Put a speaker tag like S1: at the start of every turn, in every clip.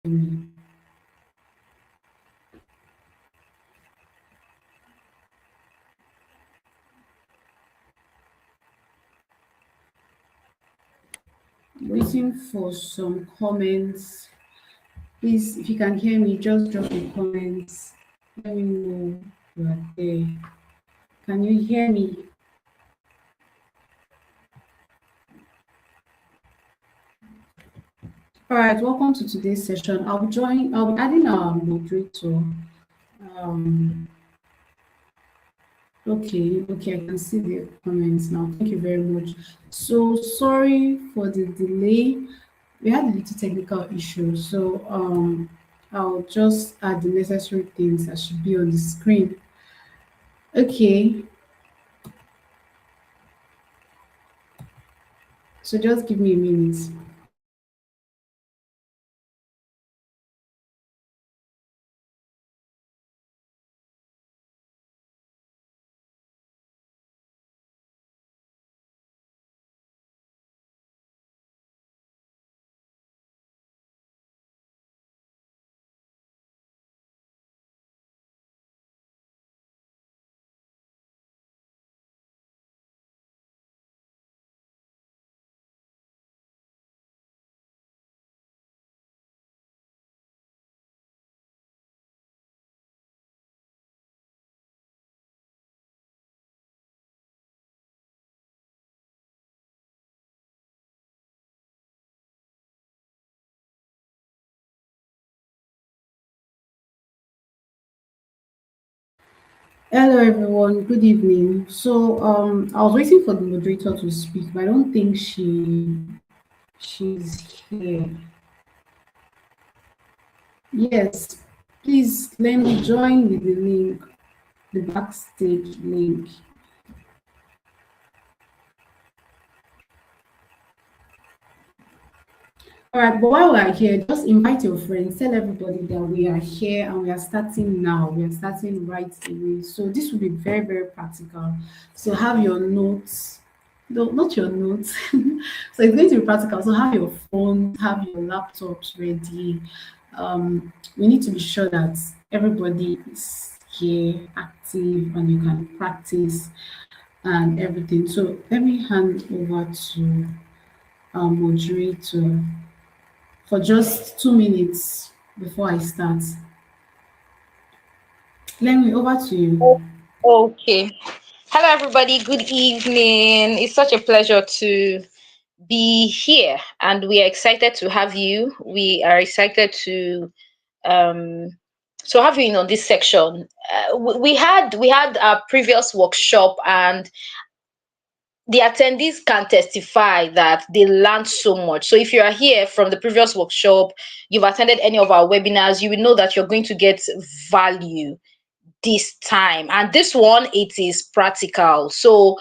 S1: me? Waiting for some comments. Please, if you can hear me, just drop the comments. Let me know you are there. Can you hear me? All right, welcome to today's session. I'll be adding our moderator. Um, okay, I can see the comments now. Thank you very much. So sorry for the delay. We had a little technical issue, so I'll just add the necessary things that should be on the screen. Okay, so just give me a minute. Hello everyone, good evening. So I was waiting for the moderator to speak, but I don't think she's here. Yes, please let me join with the link, the backstage link. All right, but while we are here, just invite your friends, tell everybody that we are here and we are starting now. We are starting right away. So this will be very, very practical. So have your notes. No, not your notes. So it's going to be practical. So have your phone, have your laptops ready. We need to be sure that everybody is here, active, and you can practice and everything. So let me hand over to our moderator for just 2 minutes before I start. Let me over to you.
S2: Okay. Hello, everybody. Good evening. It's such a pleasure to be here, and we are excited to have you. We are excited um, to have you in on this section. We had our previous workshop, and the attendees can testify that they learned so much. So if you are here from the previous workshop, you've attended any of our webinars, you will know that you're going to get value this time. And this one, it is practical. So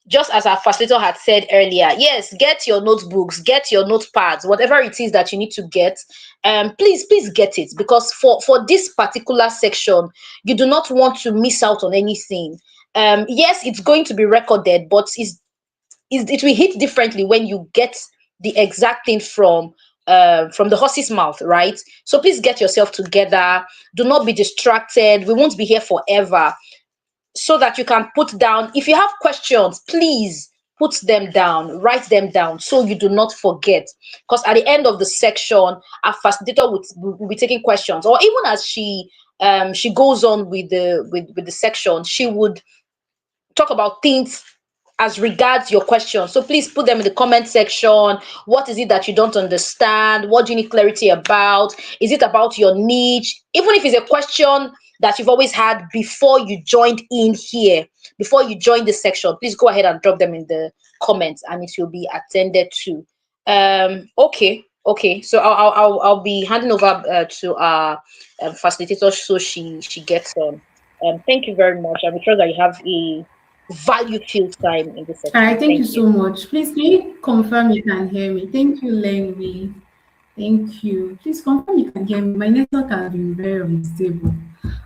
S2: just as our facilitator had said earlier, yes, get your notebooks, get your notepads, whatever it is that you need to get. Please get it, because for this particular section, you do not want to miss out on anything. Yes, it's going to be recorded, but it will hit differently when you get the exact thing from the horse's mouth, right? So please get yourself together. Do not be distracted. We won't be here forever, so that you can put down. If you have questions, please put them down, write them down, so you do not forget. Because at the end of the section, our facilitator will be taking questions, or even as she goes on with the section, she would talk about things as regards your questions. So please put them in the comment section. What is it that you don't understand? What do you need clarity about? Is it about your niche? Even if it's a question that you've always had before you joined in here, before you joined this section, please go ahead and drop them in the comments, and it will be attended to. Okay. So I'll be handing over to our facilitator, so she gets on. Thank you very much. I'm sure that you have a value filled time in this
S1: All right,
S2: section.
S1: thank you
S2: Thank you.
S1: so much. Please, can you confirm you can hear me? Thank you, Lenny. Thank you. Please confirm you can hear me. My network has been very unstable,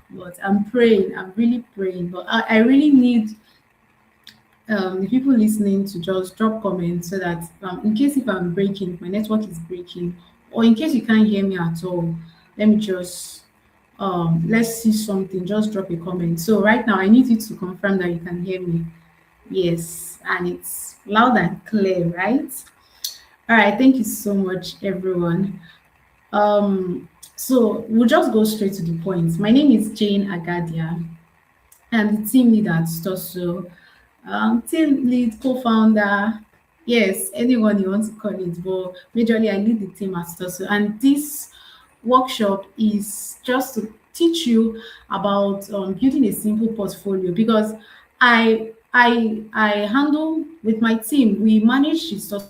S1: but I'm praying. I'm really praying. But I really need the people listening to just drop comments so that in case if I'm breaking, if my network is breaking, Or in case you can't hear me at all, let me just let's see something. Just drop a comment. So right now I need you to confirm that you can hear me. Yes, and it's loud and clear, right? All right, thank you so much, everyone. So we'll just go straight to the point. My name is Jane Agadia. I'm the team lead at Stosso. Team lead, co-founder, yes, anyone you want to call it, but majorly I lead the team at Stosso. And this workshop is just to teach you about building a simple portfolio because I handle with my team. We manage the Stosso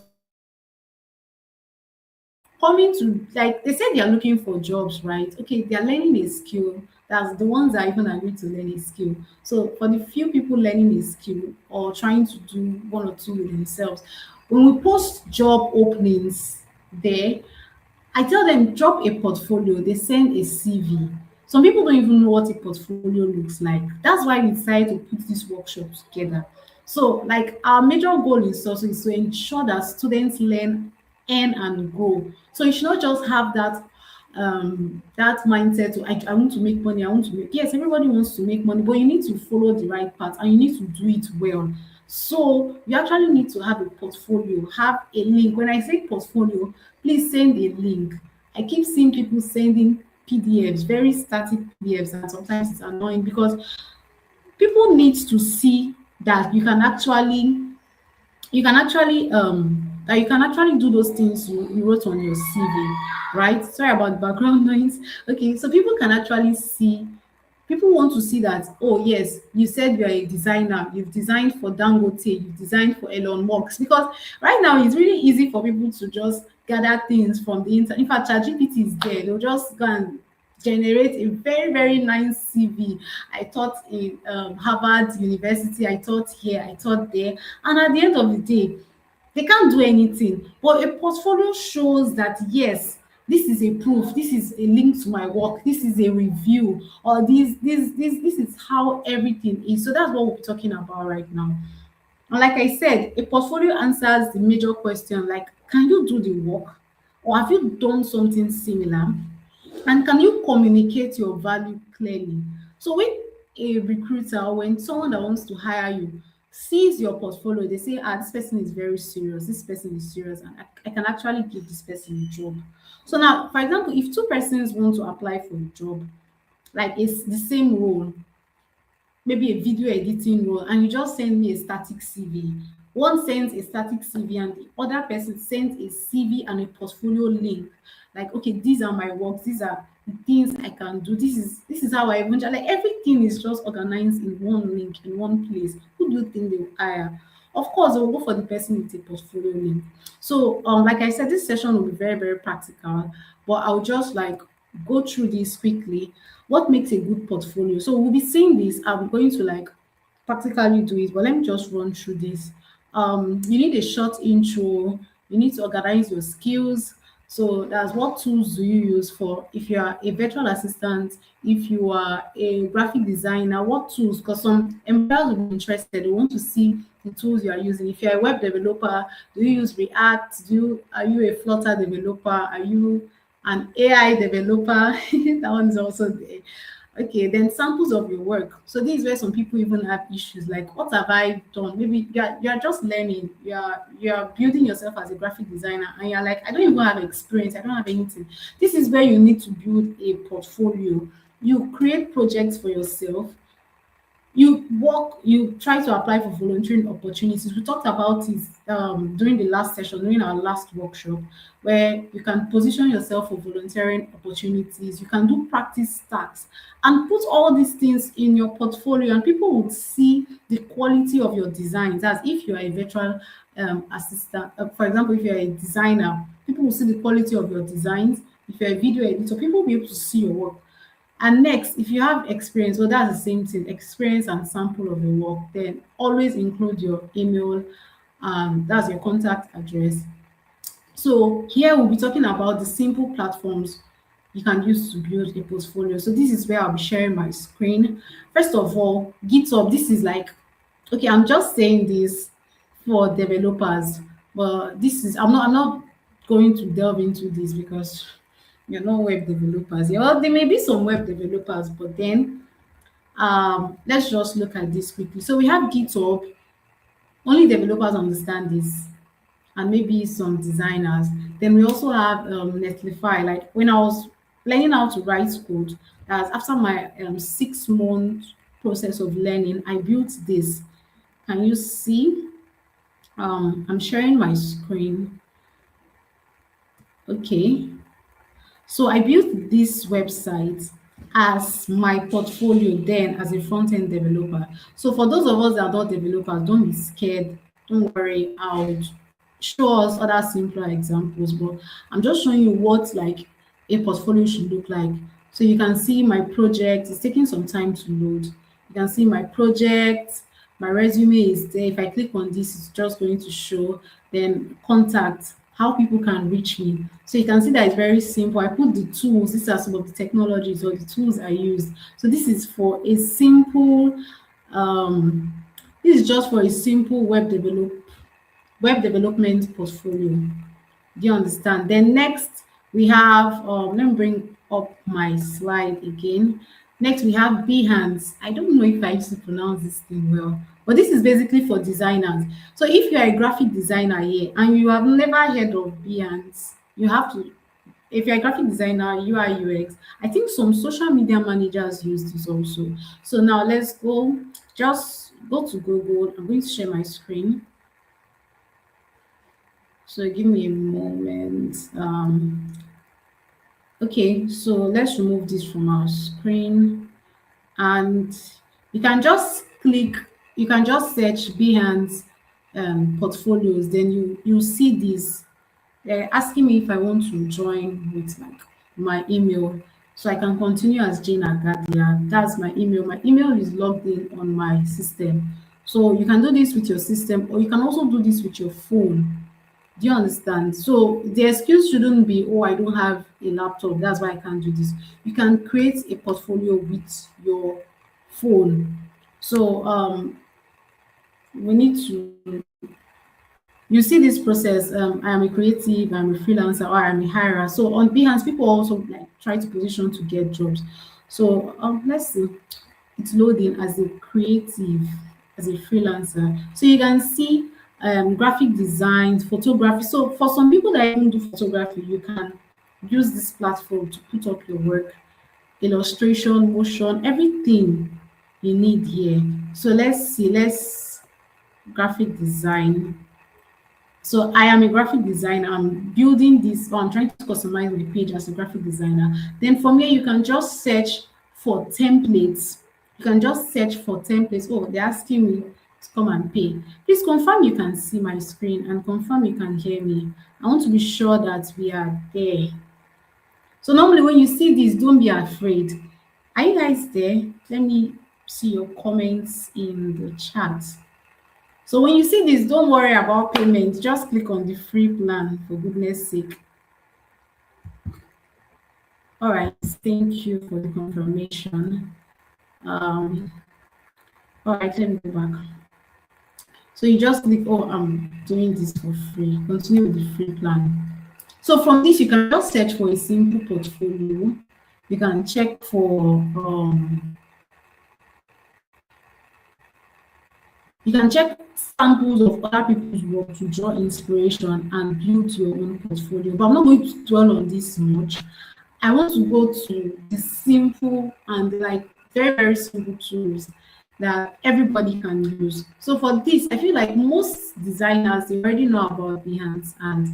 S1: coming to like they said they are looking for jobs, right? Okay, they are learning a skill. That's the ones that even agreed to learn a skill. So for the few people learning a skill or trying to do one or two with themselves, when we post job openings there, I tell them drop a portfolio, they send a CV. Some people don't even know what a portfolio looks like. That's why we decided to put this workshop together. So, like our major goal is also is to ensure that students learn, earn, and grow. So you should not just have that mindset to I want to make money, I want to make yes, everybody wants to make money, but you need to follow the right path and you need to do it well. So you actually need to have a portfolio, have a link. When I say portfolio, please send a link. I keep seeing people sending PDFs, very static PDFs, and sometimes it's annoying because people need to see that you can actually do those things you wrote on your CV, right? Sorry about the background noise. Okay, so people can actually see people want to see that, oh yes, you said you're a designer, you've designed for Dangote, you've designed for Elon Musk. Because right now it's really easy for people to just gather things from the internet. In fact, ChatGPT is there, they'll just go and generate a very, very nice CV. I taught in Harvard University, I taught here, I taught there. And at the end of the day, they can't do anything. But a portfolio shows that yes, this is a proof, this is a link to my work, this is a review, or this is how everything is. So that's what we're talking about right now. And like I said, a portfolio answers the major question like, can you do the work? Or have you done something similar? And can you communicate your value clearly? So when a recruiter or when someone that wants to hire you sees your portfolio, they say, ah, this person is very serious, this person is serious, and I can actually give this person a job. So now, for example, if two persons want to apply for a job, like it's the same role, maybe a video editing role, and you just send me a static CV. One sends a static CV and the other person sends a CV and a portfolio link. Like, okay, these are my works, these are the things I can do. This is how I eventually like everything is just organized in one link in one place. Who do you think they will hire? Of course, they will go for the person with a portfolio link. So, like I said, this session will be very, very practical, but I'll just like go through this quickly. What makes a good portfolio? So we'll be seeing this. I'm going to like practically do it, but let me just run through this. You need a short intro. You need to organize your skills. So that's what tools do you use for if you are a virtual assistant, if you are a graphic designer, what tools? Because some employers will be interested, they want to see the tools you are using. If you're a web developer, do you use React? Are you a Flutter developer? Are you an AI developer? That one is also there. Okay, then samples of your work. So this is where some people even have issues like, what have I done? Maybe you're just learning, you're building yourself as a graphic designer, and you're like, I don't even have experience, I don't have anything. This is where you need to build a portfolio. You create projects for yourself, you try to apply for volunteering opportunities. We talked about it during the last session, during our last workshop, where you can position yourself for volunteering opportunities. You can do practice tasks and put all these things in your portfolio, and people would see the quality of your designs. As if you are a virtual assistant, for example, if you're a designer, people will see the quality of your designs. If you're a video editor, people will be able to see your work. And next, if you have experience, well, that's the same thing, experience and sample of your work, then always include your email, that's your contact address. So here we'll be talking about the simple platforms you can use to build a portfolio. So this is where I'll be sharing my screen. First of all, GitHub, this is like, okay, I'm just saying this for developers, but this is, I'm not going to delve into this because you're not web developers. Yeah, well, there may be some web developers, but then let's just look at this quickly. So we have GitHub. Only developers understand this, and maybe some designers. Then we also have Netlify. Like when I was learning how to write code, that's after my 6 month process of learning, I built this. Can you see? I'm sharing my screen. Okay. So I built this website as my portfolio then as a front-end developer. So for those of us that are not developers, don't be scared. Don't worry. I'll show us other simpler examples, but I'm just showing you what like a portfolio should look like. So you can see my project. It's taking some time to load. You can see my project. My resume is there. If I click on this, it's just going to show. Then contact, how people can reach me. So you can see that it's very simple. I put the tools. These are some of the technologies or the tools I use. So this is for a simple. Um, this is just for a simple web development portfolio. Do you understand? Then next we have let me bring up my slide again. Next we have Behance. I don't know if I used to pronounce this thing well, but this is basically for designers. So if you are a graphic designer here and you have never heard of Behance, you have to. If you're a graphic designer, UI UX, I think some social media managers use this also. So now let's go. Just go to Google. I'm going to share my screen. So give me a moment. Okay, so let's remove this from our screen, and you can just click, you can just search Behance portfolios, then you see this. They're asking me if I want to join with like my email. So I can continue as Jane Agadia. That's my email. My email is logged in on my system. So you can do this with your system, or you can also do this with your phone. Do you understand? So the excuse shouldn't be, oh, I don't have a laptop, that's why I can't do this. You can create a portfolio with your phone. So we need to, you see this process. I am a creative, I'm a freelancer, or I'm a hirer. So on Behance, people also like try to position to get jobs. So let's see, it's loading as a creative, as a freelancer. So you can see graphic design, photography. So for some people that even do photography, you can use this platform to put up your work, illustration, motion, everything you need here. So let's see, let's graphic design. So I am a graphic designer. I'm building this, or I'm trying to customize my page as a graphic designer. Then from here, you can just search for templates. You can just search for templates. Oh, they're asking me to come and pay. Please confirm you can see my screen and confirm you can hear me. I want to be sure that we are there. So normally when you see this, don't be afraid. Are you guys there? Let me see your comments in the chat. So when you see this, don't worry about payment. Just click on the free plan, for goodness sake. All right, thank you for the confirmation. All right, let me go back. So you just click, oh, I'm doing this for free. Continue with the free plan. So from this, you can just search for a simple portfolio. You can check for you can check samples of other people's work to draw inspiration and build your own portfolio. But I'm not going to dwell on this much. I want to go to the simple and like very, very simple tools that everybody can use. So for this, I feel like most designers, they already know about Behance. And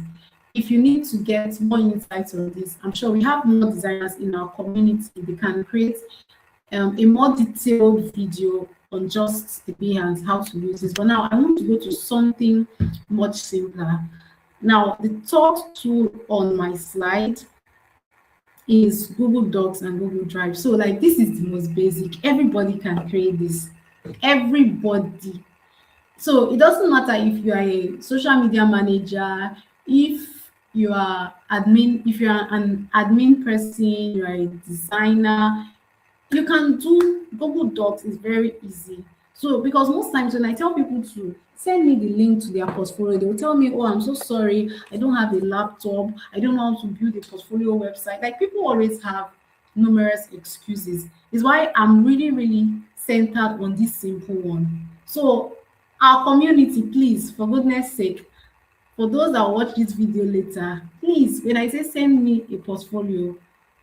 S1: if you need to get more insights on this, I'm sure we have more designers in our community. They can create a more detailed video on just the Behance, how to use this. But now I want to go to something much simpler. Now, the third tool on my slide is Google Docs and Google Drive. So like this is the most basic. Everybody can create this. Everybody. So it doesn't matter if you are a social media manager, if you are admin, if you are an admin person, you are a designer, you can do Google Docs. Is very easy. So because most times when I tell people to send me the link to their portfolio, they will tell me, "Oh, I'm so sorry, I don't have a laptop, I don't know how to build a portfolio website." Like people always have numerous excuses. Is why I'm really, really centered on this simple one. So our community, please, for goodness sake, for those that watch this video later, please, when I say send me a portfolio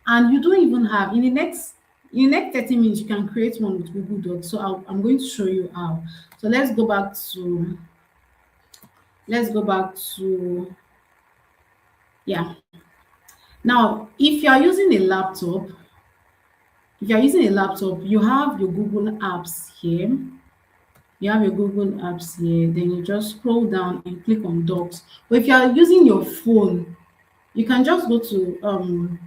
S1: and you don't even have in the next 30 minutes, you can create one with Google Docs. So I'm going to show you how. So let's go back to yeah. Now, if you are using a laptop, you have your Google Apps here. You have your Google Apps here. Then you just scroll down and click on Docs. But if you are using your phone, you can just go to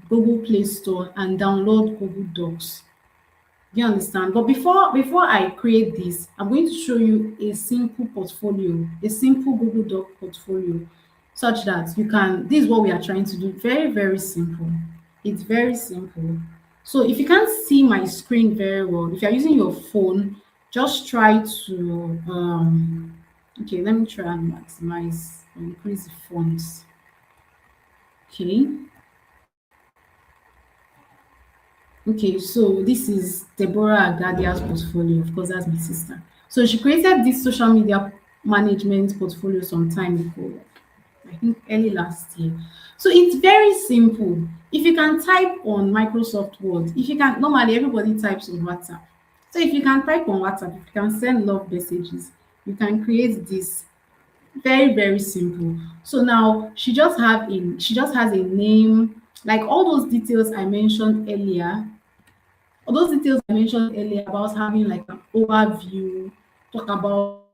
S1: Google Play Store and download Google Docs. Do you understand? But before I create this, I'm going to show you a simple portfolio, a simple Google Doc portfolio, such that you can. This is what we are trying to do. Very, very simple. It's very simple. So if you can't see my screen very well, if you're using your phone, just try to okay, let me try and maximize or increase the fonts. Okay. Okay, so this is Deborah Agadia's portfolio. Of course, that's my sister. So she created this social media management portfolio some time ago, I think early last year. So it's very simple. If you can type on Microsoft Word, if you can, normally everybody types on WhatsApp. So if you can type on WhatsApp, if you can send love messages, you can create this. Very, very simple. So now she just has a name, like all those details I mentioned earlier. All those details I mentioned earlier about having like an overview, talk about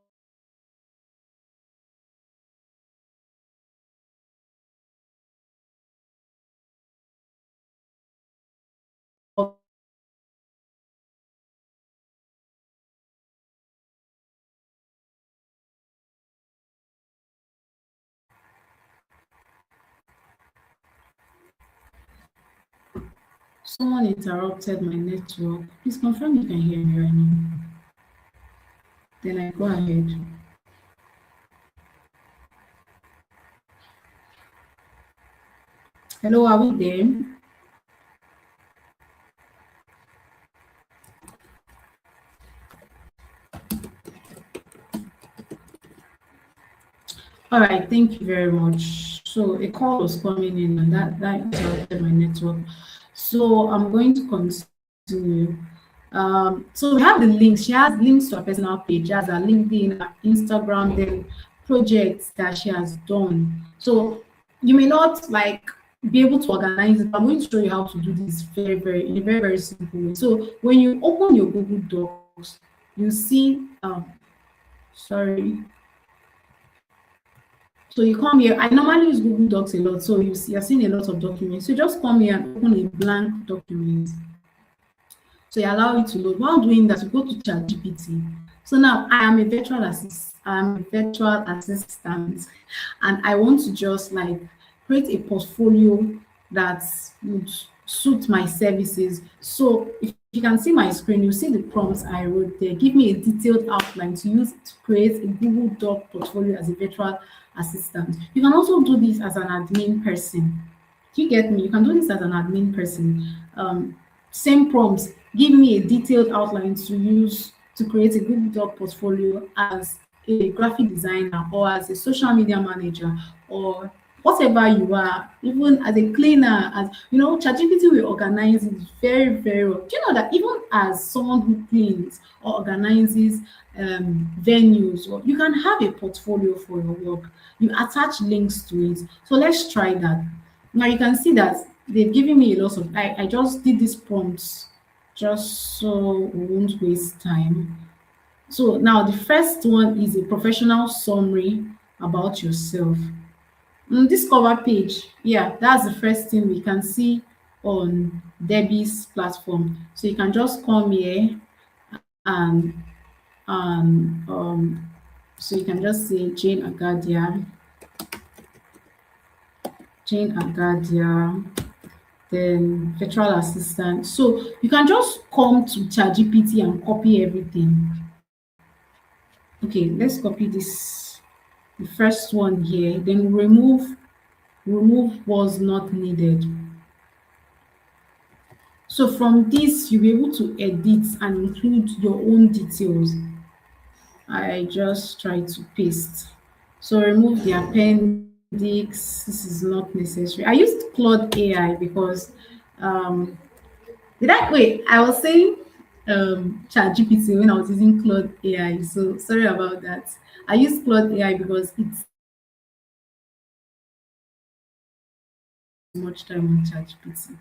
S1: someone interrupted my network. Please confirm you can hear me right now. Then I go ahead. Hello, are we there? All right, thank you very much. So a call was coming in and that interrupted my network. So I'm going to continue. So we have the links. She has links to her personal page. She has her LinkedIn, her Instagram, then projects that she has done. So you may not like be able to organize it, but I'm going to show you how to do this very, very in a very, very simple way. So when you open your Google Docs, you see sorry. So you come here. I normally use Google Docs a lot, so you're seeing a lot of documents. So just come here and open a blank document. So you allow it to load. While doing that, you go to ChatGPT. So now I am a virtual assistant, and I want to just like create a portfolio that would suit my services. So if you can see my screen, you see the prompts I wrote there. Give me a detailed outline to use to create a Google Doc portfolio as a virtual assistant. You can also do this as an admin person. Do you get me? You can do this as an admin person. Same prompts. Give me a detailed outline to use to create a Google Doc portfolio as a graphic designer or as a social media manager or whatever you are, even as a cleaner, as you know, ChatGPT will organize it very, very well. Do you know that even as someone who cleans or organizes venues, or you can have a portfolio for your work. You attach links to it. So let's try that. Now you can see that they've given me a lot of I just did these prompts just so we won't waste time. So now the first one is a professional summary about yourself. This cover page, yeah, that's the first thing we can see on Debbie's platform. So you can just come here and so you can just say Jane Agadia, then virtual assistant. So you can just come to ChatGPT and copy everything. Okay, let's copy this, the first one here, then remove was not needed. So from this, you'll be able to edit and include your own details. I just try to paste. So remove the appendix. This is not necessary. I used Claude AI because did I wait? I was saying ChatGPT when I was using Claude AI. So sorry about that. I use Claude AI because it's much time on ChatGPT.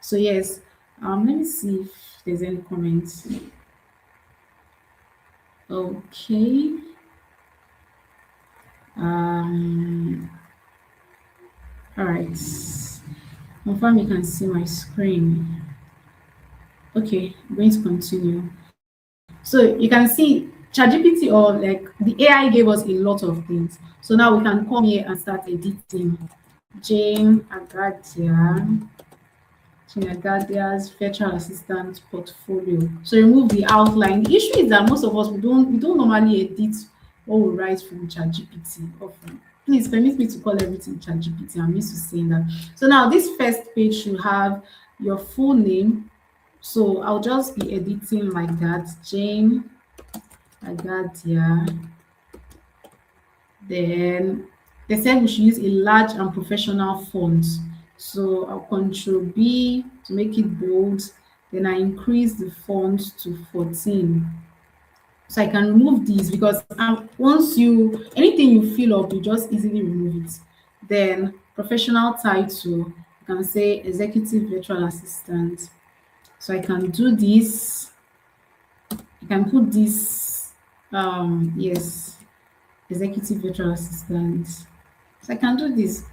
S1: So yes, let me see if there's any comments. Okay. Um. All right. Confirm you can see my screen. Okay, I'm going to continue. So you can see ChatGPT or like the AI gave us a lot of things. So now we can come here and start editing. Jane Agadia, Jane Agadia's virtual assistant portfolio. So remove the outline. The issue is that most of us we don't normally edit what we write from ChatGPT often. Please permit me to call everything ChatGPT. I'm used to saying that. So now this first page should have your full name. So I'll just be editing like that. Jane Agadia. Then they said we should use a large and professional font. So I'll control B to make it bold. Then I increase the font to 14. So I can remove these because once anything you fill up, you just easily remove it. Then professional title, you can say executive virtual assistant. So I can do this. I can put this, yes, executive virtual assistant. So I can do this.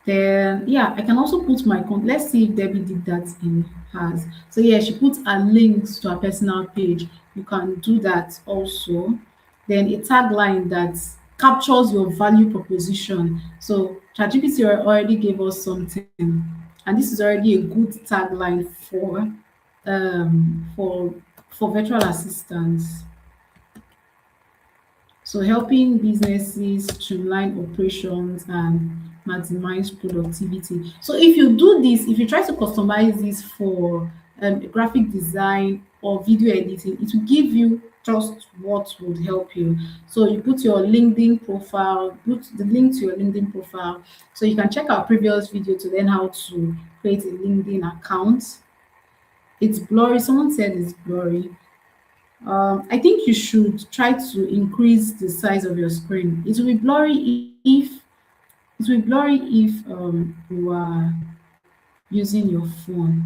S1: Then yeah, I can also put my let's see if Debbie did that in hers. So yeah, she put a links to her personal page. You can do that also. Then a tagline that captures your value proposition. So ChatGPT already gave us something, and this is already a good tagline for virtual assistants. So helping businesses streamline operations and maximize productivity. So if you do this, if you try to customize this for graphic design or video editing, it will give you just what would help you. So you put your LinkedIn profile, put the link to your LinkedIn profile. So you can check our previous video to learn how to create a LinkedIn account. It's blurry. Someone said it's blurry. I think you should try to increase the size of your screen. It will be blurry if you are using your phone.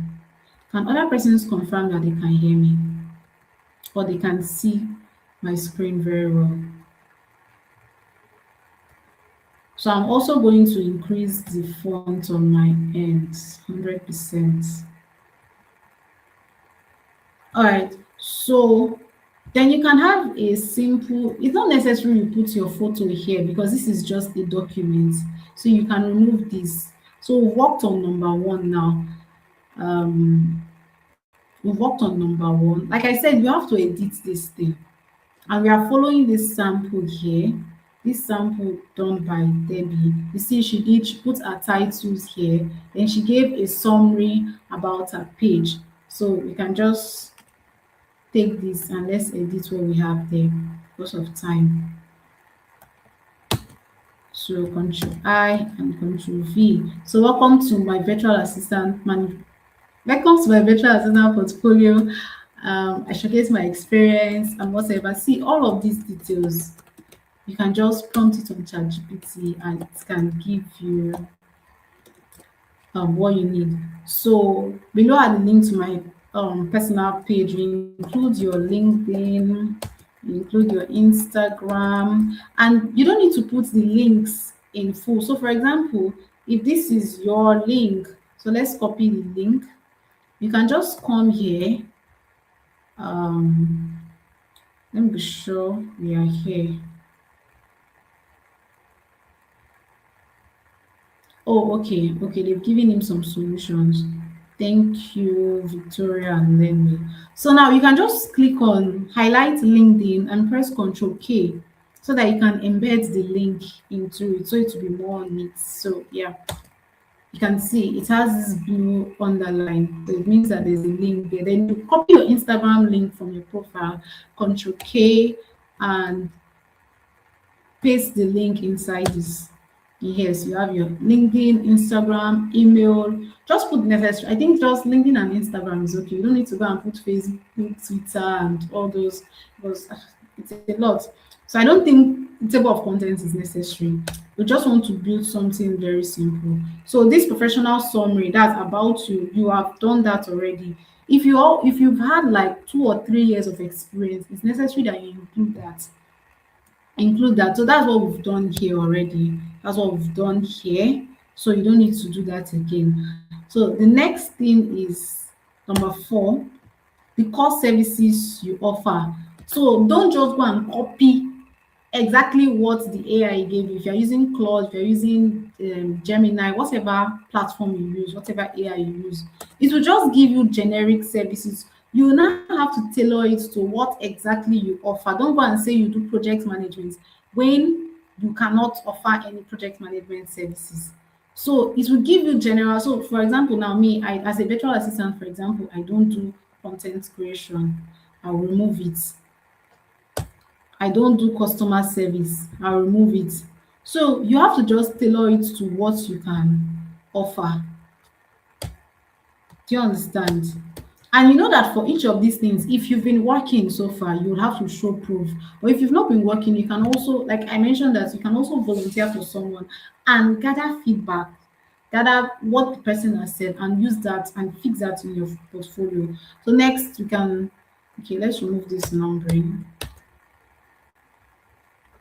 S1: Can other persons confirm that they can hear me or they can see my screen very well? So I'm also going to increase the font on my end 100%. All right. So then you can have a simple, it's not necessary you put your photo here because this is just a document. So you can remove this. So we've worked on number one now. Um, we've worked on number one. Like I said, you have to edit this thing. And we are following this sample here. This sample done by Debbie. You see, she put her titles here. Then she gave a summary about her page. So we can just take this and let's edit what we have there because of time. So Control I and Control V. So welcome to my virtual assistant welcome to my virtual assistant portfolio. I showcase my experience and whatever. See all of these details. You can just prompt it on ChatGPT and it can give you what you need. So below are the link to my personal page. You include your LinkedIn, you include your Instagram, and you don't need to put the links in full. So for example, if this is your link, so let's copy the link. You can just come here. Um, let me be sure we are here. Oh, okay, okay. They've given him some solutions. Thank you, Victoria and Lenny. So now you can just click on highlight LinkedIn and press Ctrl K so that you can embed the link into it so it will be more neat. So yeah, you can see it has this blue underline. So it means that there's a link there. Then you copy your Instagram link from your profile, Ctrl K, and paste the link inside this. Yes, you have your LinkedIn, Instagram, email. Just put necessary. I think just LinkedIn and Instagram is okay. You don't need to go and put Facebook, Twitter, and all those because it's a lot. So I don't think the table of contents is necessary. We just want to build something very simple. So this professional summary that's about you, you have done that already. If you've had like 2 or 3 years of experience, it's necessary that you include that. So that's what we've done here already. That's what we've done here. So you don't need to do that again. So the next thing is number 4, the core services you offer. So don't just go and copy exactly what the AI gave you. If you're using Claude, if you're using Gemini, whatever platform you use, whatever AI you use, it will just give you generic services. You will now have to tailor it to what exactly you offer. Don't go and say you do project management when you cannot offer any project management services. So it will give you general. So for example, now me, I as a virtual assistant, for example, I don't do content creation. I'll remove it. I don't do customer service. I'll remove it. So you have to just tailor it to what you can offer. Do you understand? And you know that for each of these things, if you've been working so far, you will have to show proof. Or if you've not been working, you can also, like I mentioned, that you can also volunteer for someone and gather feedback, gather what the person has said, and use that and fix that in your portfolio. So next, we can, okay, let's remove this numbering.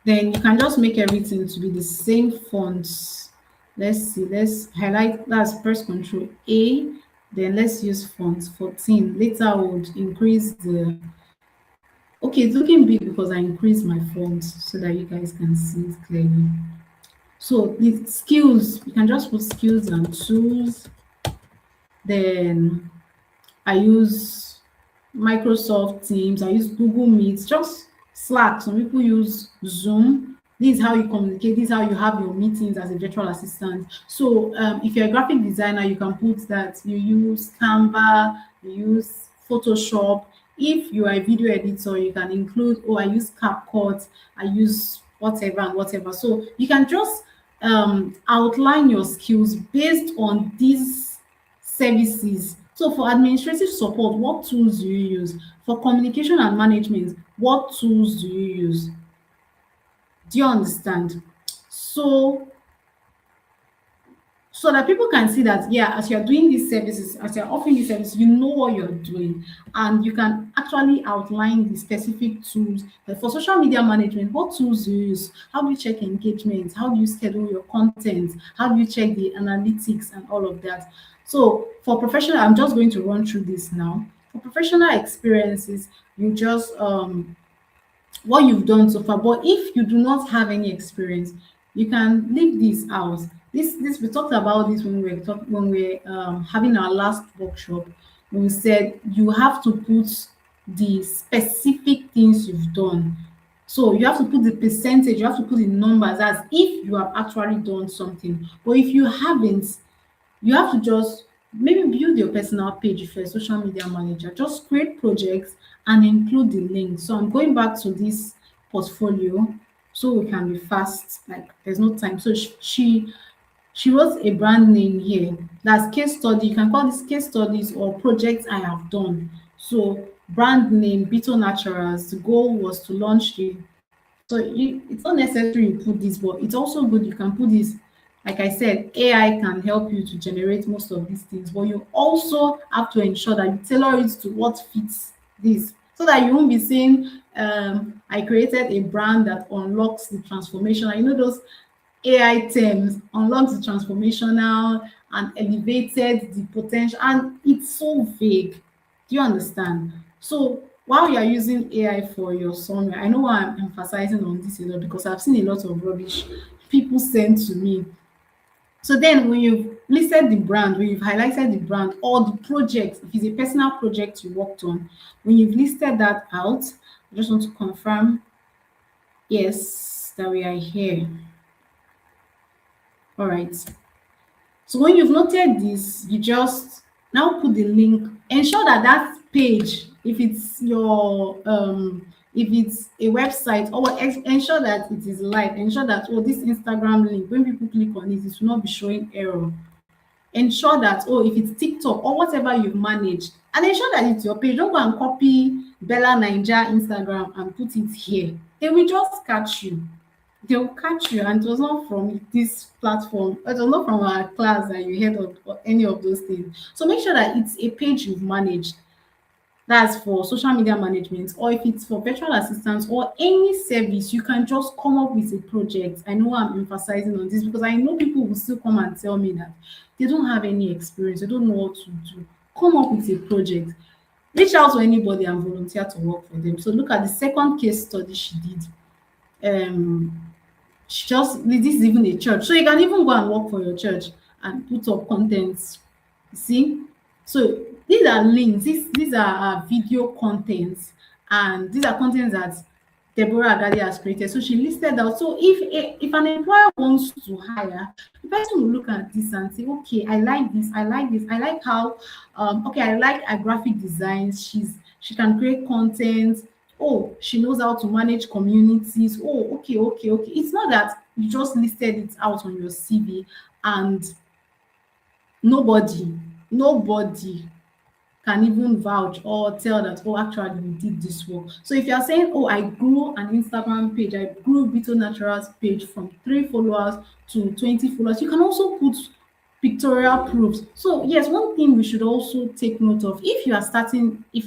S1: Then you can just make everything to be the same fonts. Let's see, let's highlight, that's press Control A, then let's use font 14. Later I would increase the, okay, it's looking big because I increased my font so that you guys can see it clearly. So the skills, you can just put skills and tools. Then I use Microsoft Teams, I use Google Meet, just Slack. Some people use Zoom. This is how you communicate, this is how you have your meetings as a virtual assistant. So if you're a graphic designer, you can put that you use Canva, you use Photoshop. If you are a video editor, you can include, oh, I use CapCut, I use whatever and whatever. So you can just outline your skills based on these services. So for administrative support, what tools do you use? For communication and management, what tools do you use? Do you understand? So so that people can see that, yeah, as you're doing these services, as you're offering these services, you know what you're doing, and you can actually outline the specific tools. Like for social media management, what tools do you use? How do you check engagement? How do you schedule your content? How do you check the analytics and all of that? So for professional, I'm just going to run through this now. For professional experiences, you just what you've done so far. But if you do not have any experience, you can leave this out. This we talked about this when we were having our last workshop. When we said you have to put the specific things you've done. So you have to put the percentage, you have to put the numbers as if you have actually done something. But if you haven't, you have to just maybe build your personal page if you're a social media manager. Just create projects and include the link. So I'm going back to this portfolio so we can be fast. Like there's no time. So she wrote a brand name here. That's case study. You can call this case studies or projects I have done. So brand name Bito Naturals. The goal was to launch the, so it's not necessary you put this, but it's also good you can put this. Like I said, AI can help you to generate most of these things, but you also have to ensure that you tailor it to what fits this, so that you won't be saying, I created a brand that unlocks the transformational. You know those AI terms, unlocks the transformational and elevated the potential, and it's so vague. Do you understand? So while you are using AI for your summary, I know why I'm emphasizing on this a lot because I've seen a lot of rubbish people send to me. So then when you've listed the brand, when you've highlighted the brand or the project, if it's a personal project you worked on, when you've listed that out, I just want to confirm, yes, that we are here. All right. So when you've noted this, you just now put the link. Ensure that that page, if it's your if it's a website or ensure that it is live. Ensure that, oh, this Instagram link, when people click on it, it will not be showing error. Ensure that, oh, if it's TikTok or whatever you've managed, and ensure that it's your page. Don't go and copy Bella Ninja Instagram and put it here. They will just catch you. They will catch you, and it was not from this platform. It was not from our class that you heard of or any of those things. So make sure that it's a page you've managed. That's for social media management, or if it's for virtual assistants or any service, you can just come up with a project. I know I'm emphasizing on this because I know people will still come and tell me that they don't have any experience, they don't know what to do. Come up with a project. Reach out to anybody and volunteer to work for them. So look at the second case study she did. She just, this is even a church. So you can even go and work for your church and put up contents. You see? So these are links, these are video contents, and these are contents that Deborah Agadi has created. So she listed out. So if an employer wants to hire, the person will look at this and say, okay, I like this, I like this, I like how okay, I like her graphic designs. She can create content. Oh, she knows how to manage communities. Oh, okay, okay, okay. It's not that you just listed it out on your CV and nobody can even vouch or tell that, oh, actually we did this work. So if you are saying, oh, I grew an Instagram page, I grew Bito Naturals page from 3 followers to 20 followers, you can also put pictorial proofs. So yes, one thing we should also take note of, if you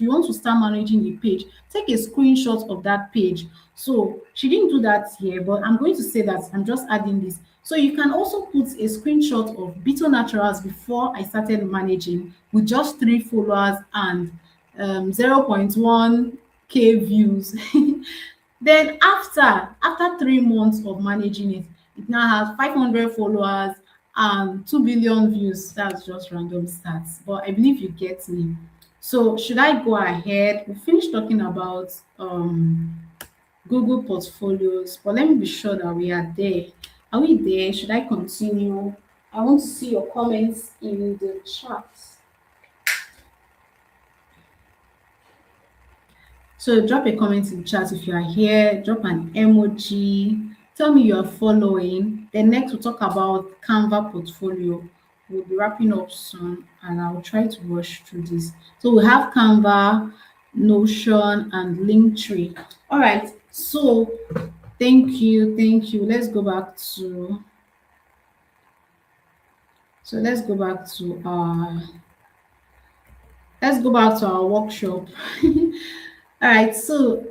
S1: want to start managing a page, take a screenshot of that page. So she didn't do that here, but I'm going to say that I'm just adding this. So you can also put a screenshot of Bito Naturals before I started managing with just 3 followers and 0.1k views. Then after 3 months of managing it, it now has 500 followers and 2 billion views. That's just random stats, but I believe you get me. So should I go ahead? We finished talking about Google portfolios, but let me be sure that we are there. Are we there? Should I continue? I want to see your comments in the chat. So drop a comment in the chat if you are here. Drop an emoji. Tell me you are following. Then next we'll talk about Canva portfolio. We'll be wrapping up soon, and I'll try to rush through this. So we have Canva, Notion, and Linktree. All right. So thank you. Let's go back to. So let's go back to our workshop. All right. So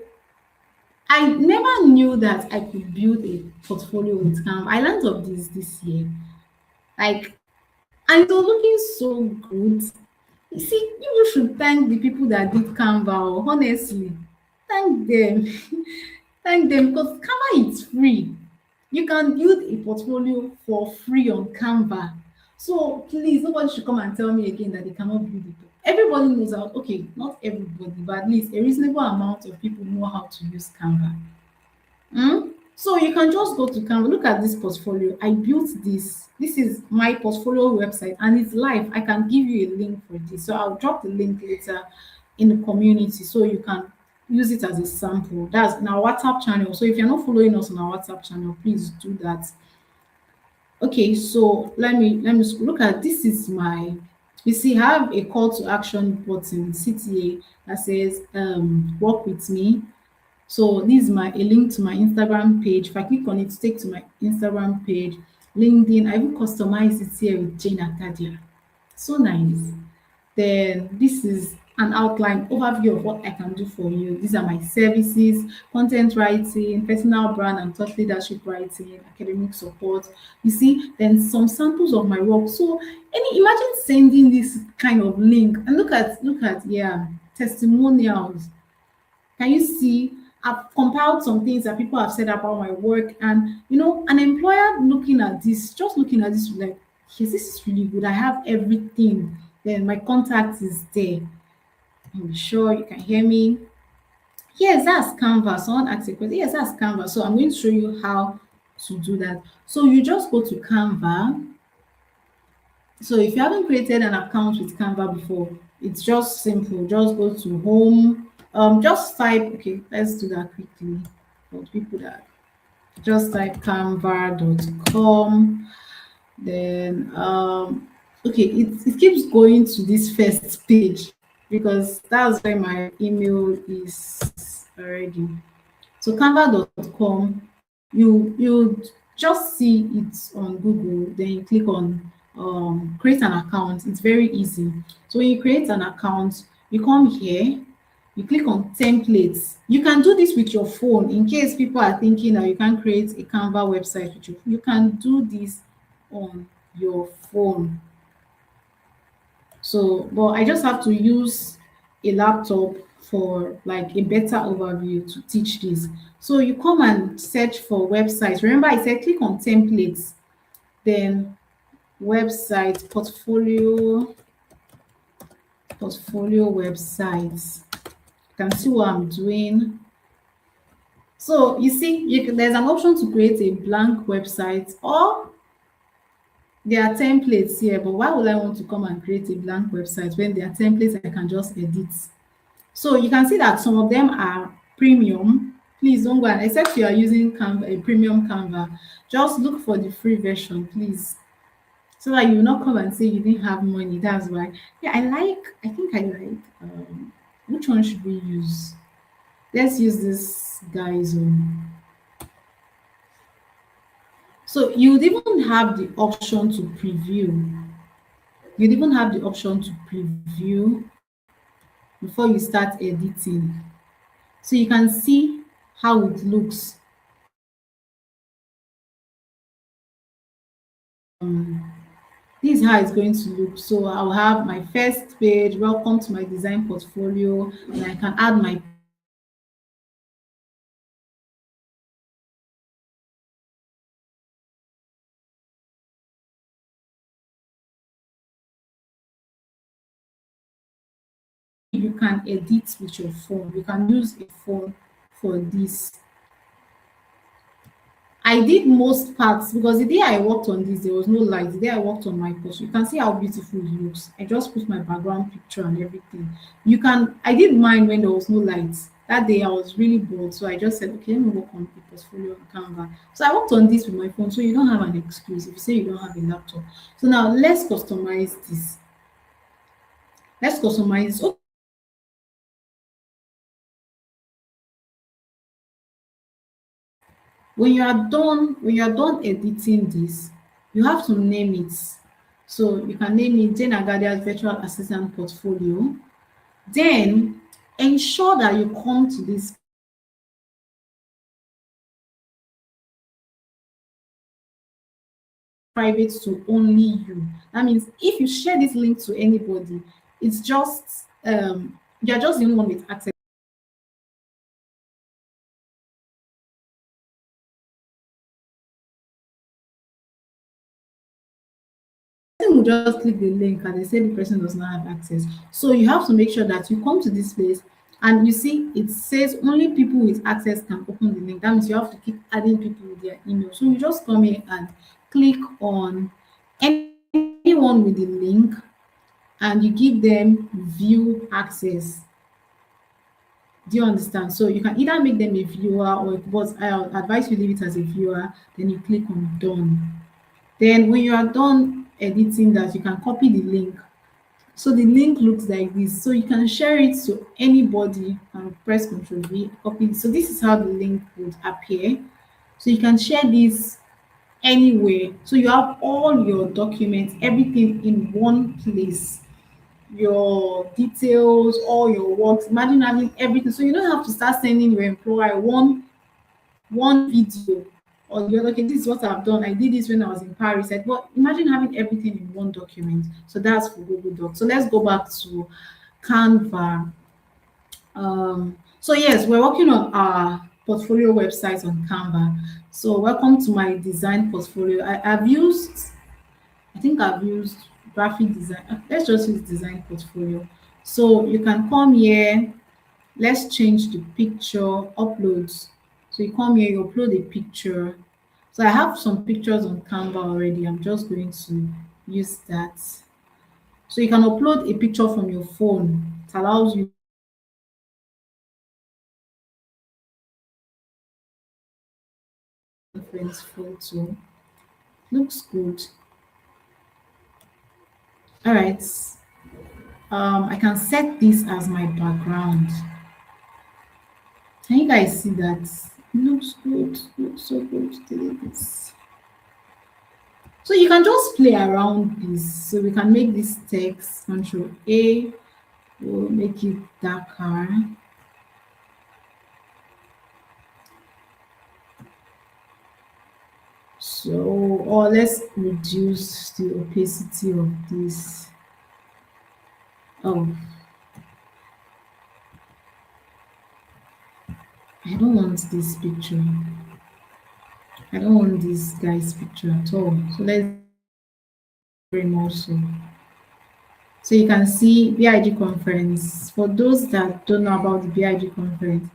S1: I never knew that I could build a portfolio with Canva. I learned of this year. Like, and it was looking so good. You see, you should thank the people that did Canva. Honestly, thank them. Thank them, because Canva is free. You can build a portfolio for free on Canva. So please, nobody should come and tell me again that they cannot build it. Everybody knows how, okay, not everybody, but at least a reasonable amount of people know how to use Canva. So you can just go to Canva. Look at this portfolio. I built this. This is my portfolio website and it's live. I can give you a link for this. So I'll drop the link later in the community so you can use it as a sample. That's in our WhatsApp channel. So if you're not following us on our WhatsApp channel, please do that. Okay, so let me look at this. Is my, you see, I have a call to action button, CTA, that says work with me. So this is a link to my Instagram page. If I click on it, to take to my Instagram page. LinkedIn, I even customized it here with Jane Akadia. So nice. Then this is an outline overview of what I can do for you. These are my services: content writing, personal brand and thought leadership writing, academic support. You see, then some samples of my work. So imagine sending this kind of link and look at yeah, testimonials. Can you see? I've compiled some things that people have said about my work, and an employer looking at this, just looking at this, like, yes, this is really good. I have everything. Then my contact is there. I'm sure you can hear me. Yes, that's Canva. Someone asked a question. Yes, that's Canva. So I'm going to show you how to do that. So you just go to Canva. So if you haven't created an account with Canva before, it's just simple. Just go to home. Just type, okay, let's do that quickly for people that just type canva.com. Then okay, it keeps going to this first page because that's where my email is already. So canva.com, you just see it on Google, then you click on create an account. It's very easy. So when you create an account, you come here, you click on templates. You can do this with your phone in case people are thinking that you can create a Canva website with you can do this on your phone. So, but I just have to use a laptop for like a better overview to teach this. So you come and search for websites. Remember, I said click on templates, then website, portfolio websites. You can see what I'm doing. So you see, there's an option to create a blank website, or there are templates here, but why would I want to come and create a blank website when there are templates I can just edit? So you can see that some of them are premium. Please don't go and, except you are using Canva, a premium Canva, just look for the free version, please. So that you will not come and say you didn't have money. That's why. Yeah, I think I like, which one should we use? Let's use this guy's one. So you'd even have the option to preview. You'd even have the option to preview before you start editing. So you can see how it looks. This is how it's going to look. So I'll have my first page, welcome to my design portfolio, and I can add my you can edit with your phone. You can use a phone for this. I did most parts because the day I worked on this, there was no light. The day I worked on my post, you can see how beautiful it looks. I just put my background picture and everything. You can, I did mine when there was no light. That day I was really bored, so I just said, okay, let me work on the portfolio on Canva. So I worked on this with my phone, so you don't have an excuse if you say you don't have a laptop. So now let's customize this. Let's customize. When you are done editing this, you have to name it. So you can name it Jane Agadia's virtual assistant portfolio. Then ensure that you come to this private to only you. That means if you share this link to anybody, it's just you're just the only one with access. Person will just click the link and they say the person does not have access. So you have to make sure that you come to this place and you see it says only people with access can open the link. That means you have to keep adding people with their email. So you just come here and click on anyone with the link and you give them view access. Do you understand? So you can either make them a viewer or, but I advise you leave it as a viewer, then you click on done. Then when you are done editing that, you can copy the link. So the link looks like this. So you can share it to anybody and press Ctrl V, copy it. So this is how the link would appear. So you can share this anywhere. So you have all your documents, everything in one place. Your details, all your works. Imagine having everything. So you don't have to start sending your employer one video or the other. Okay, this is what I've done. I did this when I was in Paris. Like, but imagine having everything in one document. So that's for Google Docs. So let's go back to Canva. So yes, we're working on our portfolio website on Canva. So welcome to my design portfolio. I've used I think I've used graphic design. Let's just use design portfolio. So you can come here. Let's change the picture, uploads. So you come here, you upload a picture. So I have some pictures on Canva already. I'm just going to use that. So you can upload a picture from your phone. It allows you reference photo. Looks good. All right. I can set this as my background. Can you guys see that? Looks good. Looks so good. Delete this. So you can just play around this. So we can make this text Control A. We'll make it darker. So, or let's reduce the opacity of this. Oh, I don't want this picture. I don't want this guy's picture at all. So let's bring also. So you can see BIG conference. For those that don't know about the BIG conference,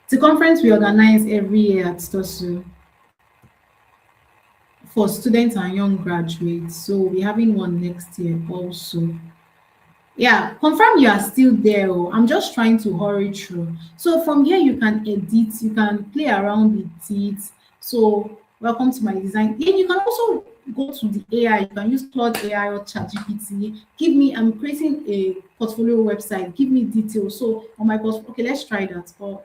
S1: it's a conference we organize every year at STOSU for students and young graduates. So we'll be having one next year also. Yeah, confirm you are still there. Oh, I'm just trying to hurry through. So from here, you can edit, you can play around with it. So welcome to my design. Then you can also go to the AI. You can use Claude AI or ChatGPT. Give me, I'm creating a portfolio website. Give me details. So on my portfolio, okay, let's try that. Or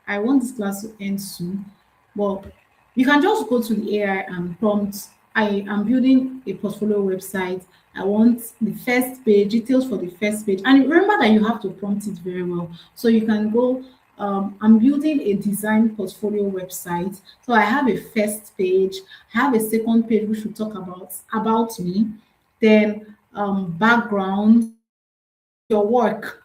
S1: I want this class to end soon. But you can just go to the AI and prompt, I am building a portfolio website. I want the first page, details for the first page. And remember that you have to prompt it very well. So you can go, I'm building a design portfolio website. So I have a first page, I have a second page which will talk about me, then background, your work.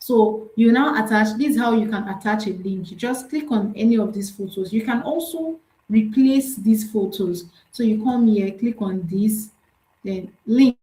S1: So you now attach, this is how you can attach a link. You just click on any of these photos. You can also replace these photos. So you come here, click on this, then link.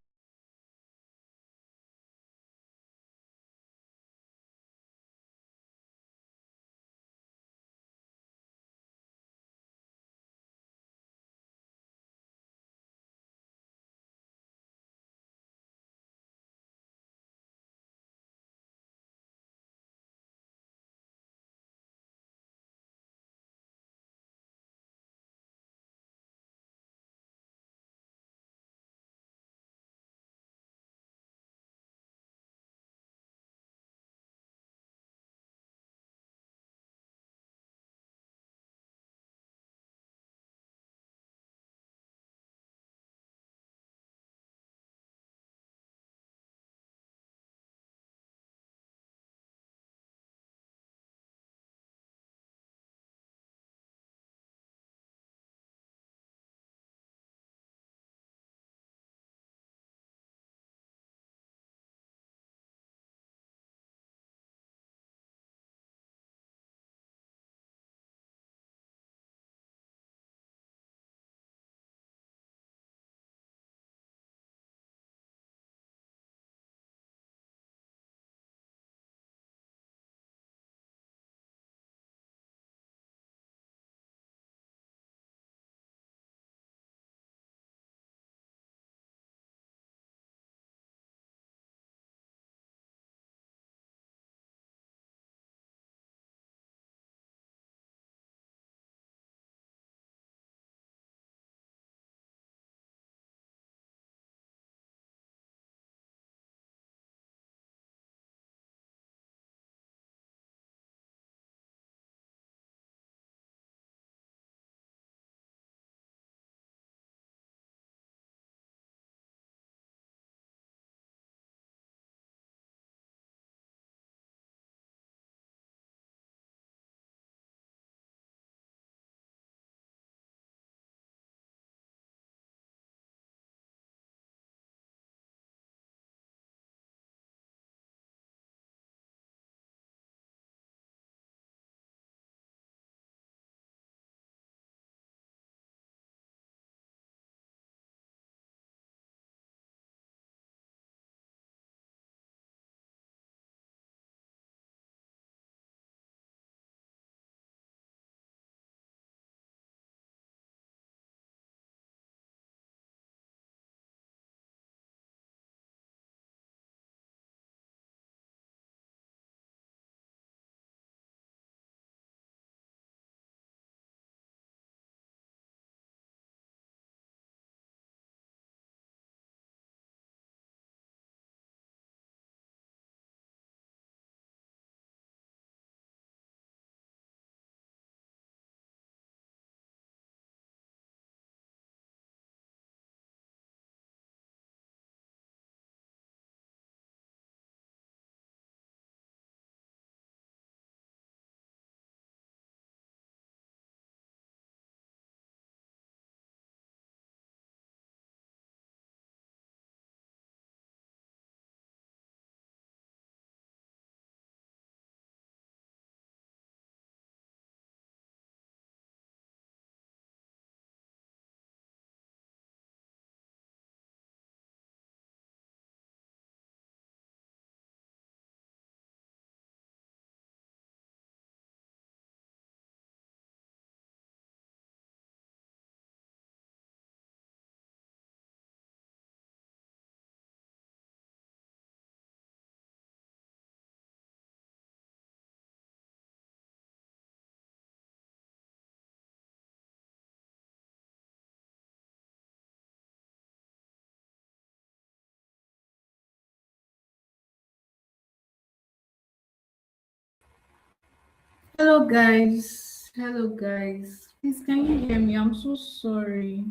S1: Hello, guys. Hello, guys. Please, can you hear me? I'm so sorry.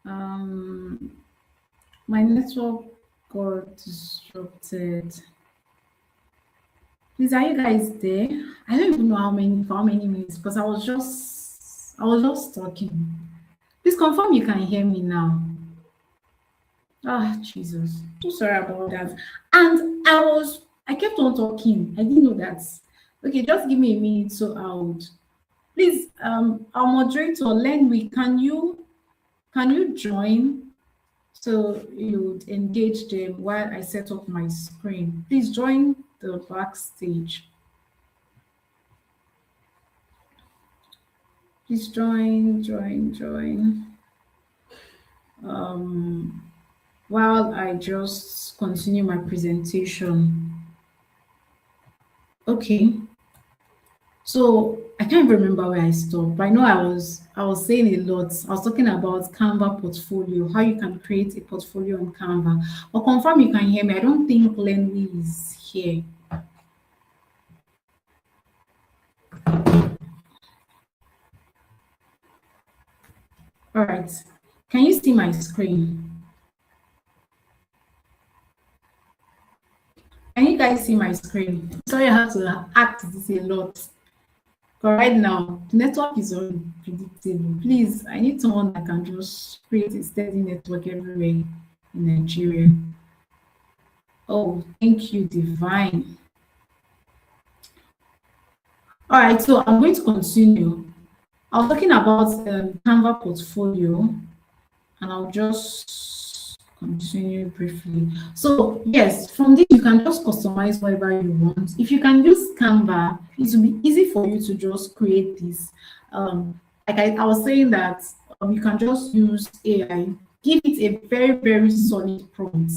S1: Um, my network got disrupted. Please, are you guys there? I don't even know for how many minutes because I was just talking. Please confirm you can hear me now. Ah, Jesus. So sorry about that. And I kept on talking. I didn't know that. Okay, just give me a minute so I would. Please, our moderator, Lenwy, can you join so you would engage them while I set up my screen? Please join the backstage. Please join. Um, while I just continue my presentation. Okay. So I can't remember where I stopped, but I know I was saying a lot. I was talking about Canva portfolio, how you can create a portfolio on Canva. But confirm you can hear me. I don't think Lenny is here. All right. Can you see my screen? Can you guys see my screen? Sorry, I have to act this a lot. But right now, the network is unpredictable. Please, I need someone that can just create a steady network everywhere in Nigeria. Oh, thank you, Divine. All right, so I'm going to continue. I was talking about Canva portfolio, and I'll just continue briefly. So yes, from this you can just customize whatever you want. If you can use Canva, it will be easy for you to just create this. Like I was saying that you can just use AI, give it a very, very solid prompt,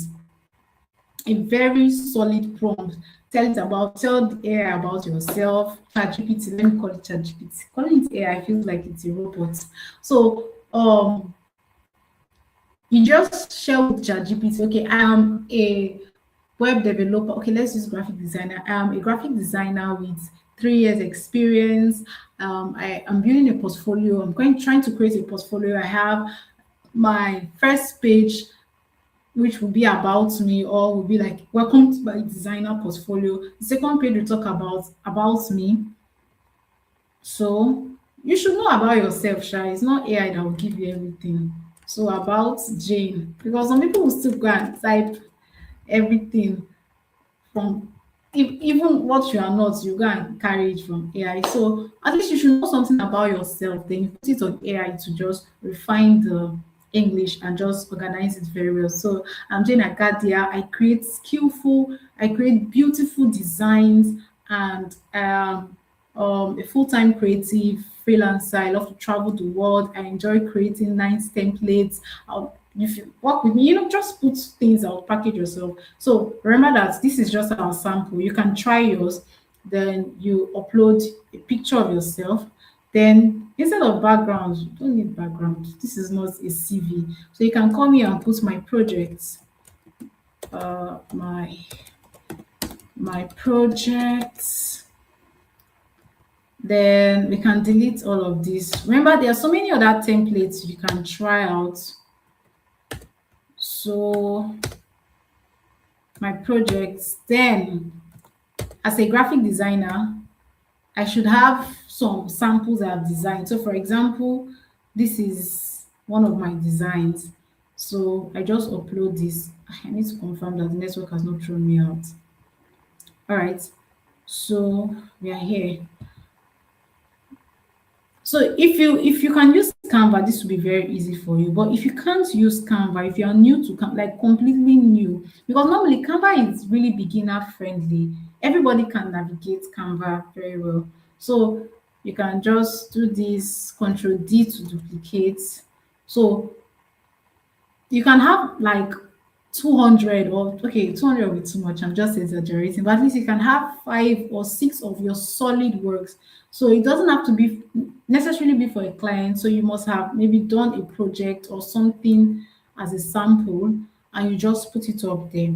S1: a very solid prompt. Tell the AI about yourself. ChatGPT, let me call it ChatGPT. Calling it AI feels like it's a robot. So you just share with ChatGPT, okay, I am a web developer. Okay, let's use graphic designer. I am a graphic designer with 3 years experience. I am building a portfolio. Trying to create a portfolio. I have my first page which will be about me or will be like welcome to my designer portfolio. The second page will talk about me. So you should know about yourself, Sha. It's not AI that will give you everything. So about Jane, because some people will still go and type everything from even what you are not, you go and carry it from AI. So at least you should know something about yourself. Then you put it on AI to just refine the English and just organize it very well. So I'm Jane Agadia. I create beautiful designs, and a full-time creative freelancer. I love to travel the world. I enjoy creating nice templates. If you work with me, just put things out, package yourself. So remember that this is just our sample. You can try yours, then you upload a picture of yourself. Then instead of background, you don't need background. This is not a CV. So you can come here and put my projects. My projects. Then we can delete all of this. Remember, there are so many other templates you can try out. So my projects, then as a graphic designer, I should have some samples I've designed. So for example, this is one of my designs. So I just upload this. I need to confirm that the network has not thrown me out. All right, so we are here. So if you can use Canva, this will be very easy for you. But if you can't use Canva, if you are new to Canva, like completely new, because normally Canva is really beginner friendly. Everybody can navigate Canva very well. So you can just do this Control D to duplicate. So you can have like 200, or okay, 200 will be too much, I'm just exaggerating, but at least you can have 5 or 6 of your solid works. So it doesn't have to be necessarily be for a client. So you must have maybe done a project or something as a sample, and you just put it up there.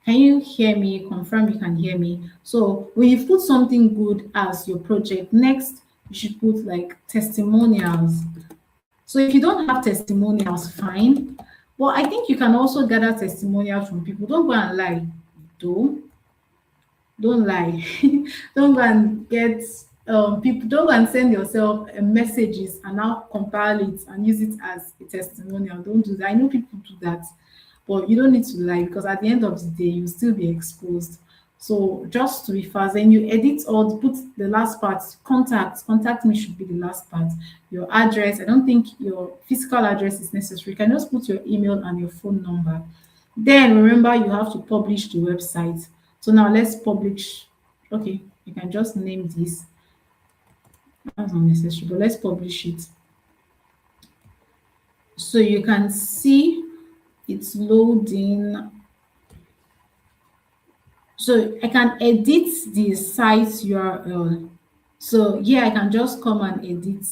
S1: Can you hear me? Confirm you can hear me. So when you put something good as your project, next you should put like testimonials. So if you don't have testimonials, fine. But I think you can also gather testimonials from people. Don't go and lie, though. Don't lie. Don't go and get people. Don't go and send yourself messages and now compile it and use it as a testimonial. Don't do that. I know people do that, but you don't need to lie because at the end of the day, you'll still be exposed. So just to be fast, then you edit or put the last part. Contact me should be the last part. Your address. I don't think your physical address is necessary. You can just put your email and your phone number. Then remember you have to publish the website. So now let's publish. Okay, you can just name this. That's unnecessary, but let's publish it. So you can see it's loading. So I can edit the site URL. So here I can just come and edit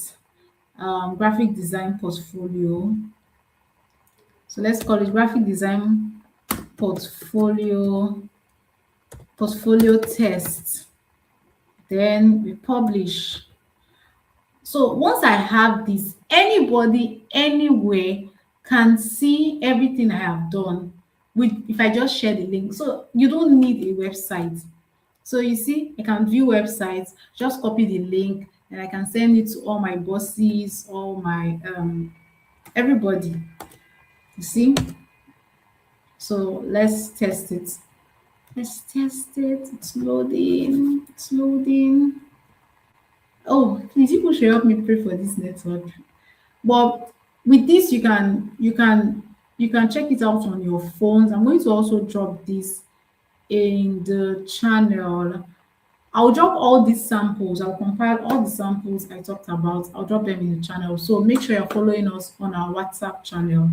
S1: graphic design portfolio. So let's call it graphic design portfolio test. Then we publish. So once I have this, anybody anywhere can see everything I have done with if I just share the link. So you don't need a website. So you see, I can view websites, just copy the link, and I can send it to all my bosses, all my everybody. You see? So let's test it. Let's test it. It's loading. It's loading. Oh, please, people should help me pray for this network. But with this, you can check it out on your phones. I'm going to also drop this in the channel. I'll drop all these samples. I'll compile all the samples I talked about. I'll drop them in the channel. So make sure you're following us on our WhatsApp channel.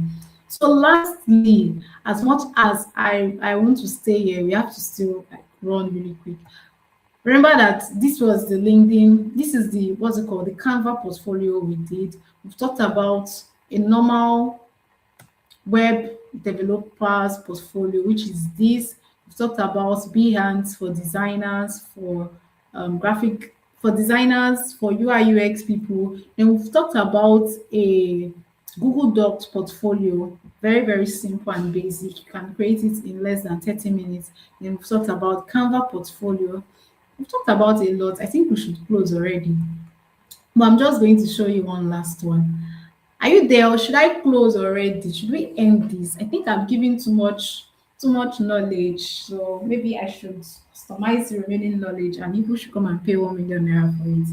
S1: So lastly, as much as I want to stay here, we have to still like run really quick. Remember that this was the LinkedIn, this is the what's it called, the Canva portfolio we did. We've talked about a normal web developers portfolio, which is this. We've talked about Behance for designers, for graphic, for designers, for UI UX people. Then we've talked about a Google Docs portfolio, very, very simple and basic. You can create it in less than 30 minutes. Then we've talked about Canva portfolio. We've talked about a lot. I think we should close already. But I'm just going to show you one last one. Are you there or should I close already? Should we end this? I think I'm giving too much knowledge. So maybe I should customize the remaining knowledge and people should come and pay 1 million naira for it.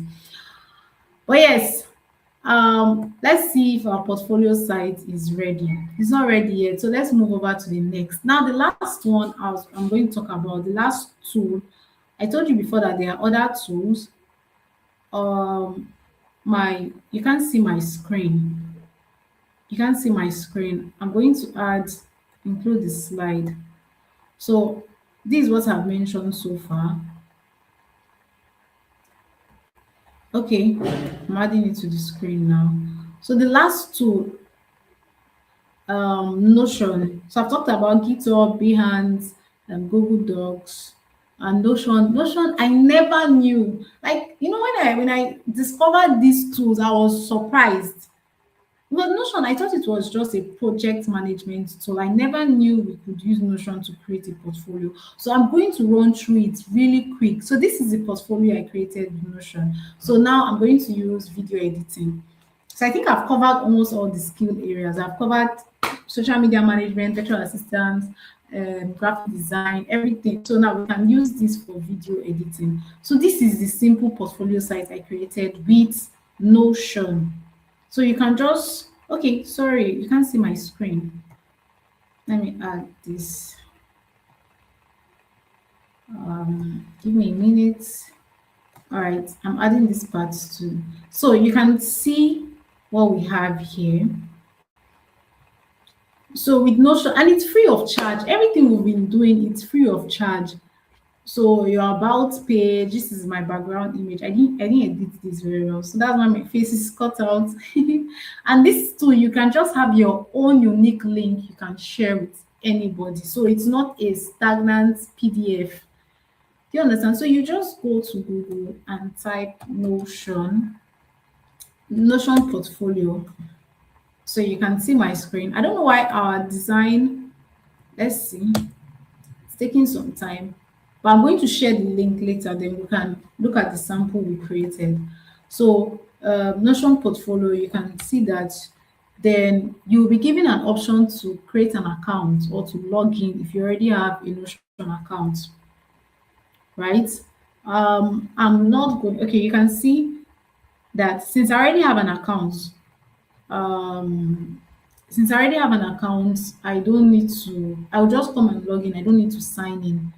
S1: But yes, let's see if our portfolio site is ready. It's not ready yet, so let's move over to the next. Now the last one I'm going to talk about, the last tool. I told you before that there are other tools. My You can't see my screen. You can't see my screen. I'm going to include the slide. So this is what I've mentioned so far. Okay, I'm adding it to the screen now. So the last tool, Notion. So I've talked about GitHub, Behance, and Google Docs, and Notion. Notion, I never knew. Like, when I discovered these tools, I was surprised. But Notion, I thought it was just a project management tool. I never knew we could use Notion to create a portfolio. So I'm going to run through it really quick. So this is the portfolio I created with Notion. So now I'm going to use video editing. So I think I've covered almost all the skill areas. I've covered social media management, virtual assistants, graphic design, everything. So now we can use this for video editing. So this is the simple portfolio site I created with Notion. So you can just, okay, sorry, you can't see my screen. Let me add this. Give me a minute. All right, I'm adding this part too. So you can see what we have here. So with Notion, and it's free of charge. Everything we've been doing, it's free of charge. So your about page, this is my background image. I didn't edit this very well. So that's why my face is cut out. And this too, you can just have your own unique link you can share with anybody. So it's not a stagnant PDF. Do you understand? So you just go to Google and type Notion portfolio. So you can see my screen. I don't know why our design, let's see, it's taking some time, but I'm going to share the link later. Then we can look at the sample we created. So Notion portfolio, you can see that. Then you'll be given an option to create an account or to log in if you already have a Notion account, right? I'm not going. Okay, you can see that um, since I already have an account, I don't need to. I'll just come and log in. I don't need to sign in.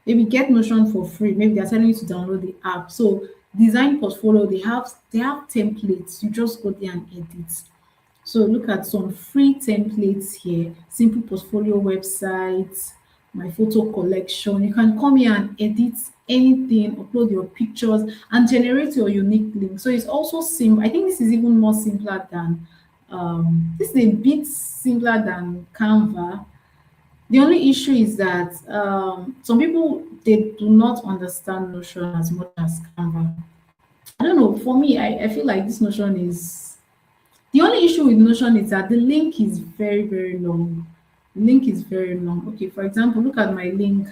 S1: Maybe get Notion for free. Maybe they're telling you to download the app. So design portfolio, they have templates. You just go there and edit. So look at some free templates here. Simple portfolio website, my photo collection. You can come here and edit anything, upload your pictures, and generate your unique link. So it's also simple. I think this is even more simpler than this is a bit simpler than Canva. The only issue is that some people they do not understand Notion as much as Canva. I don't know. For me, I feel like this Notion is the only issue with Notion is that the link is very, very long. The link is very long. Okay, for example, look at my link.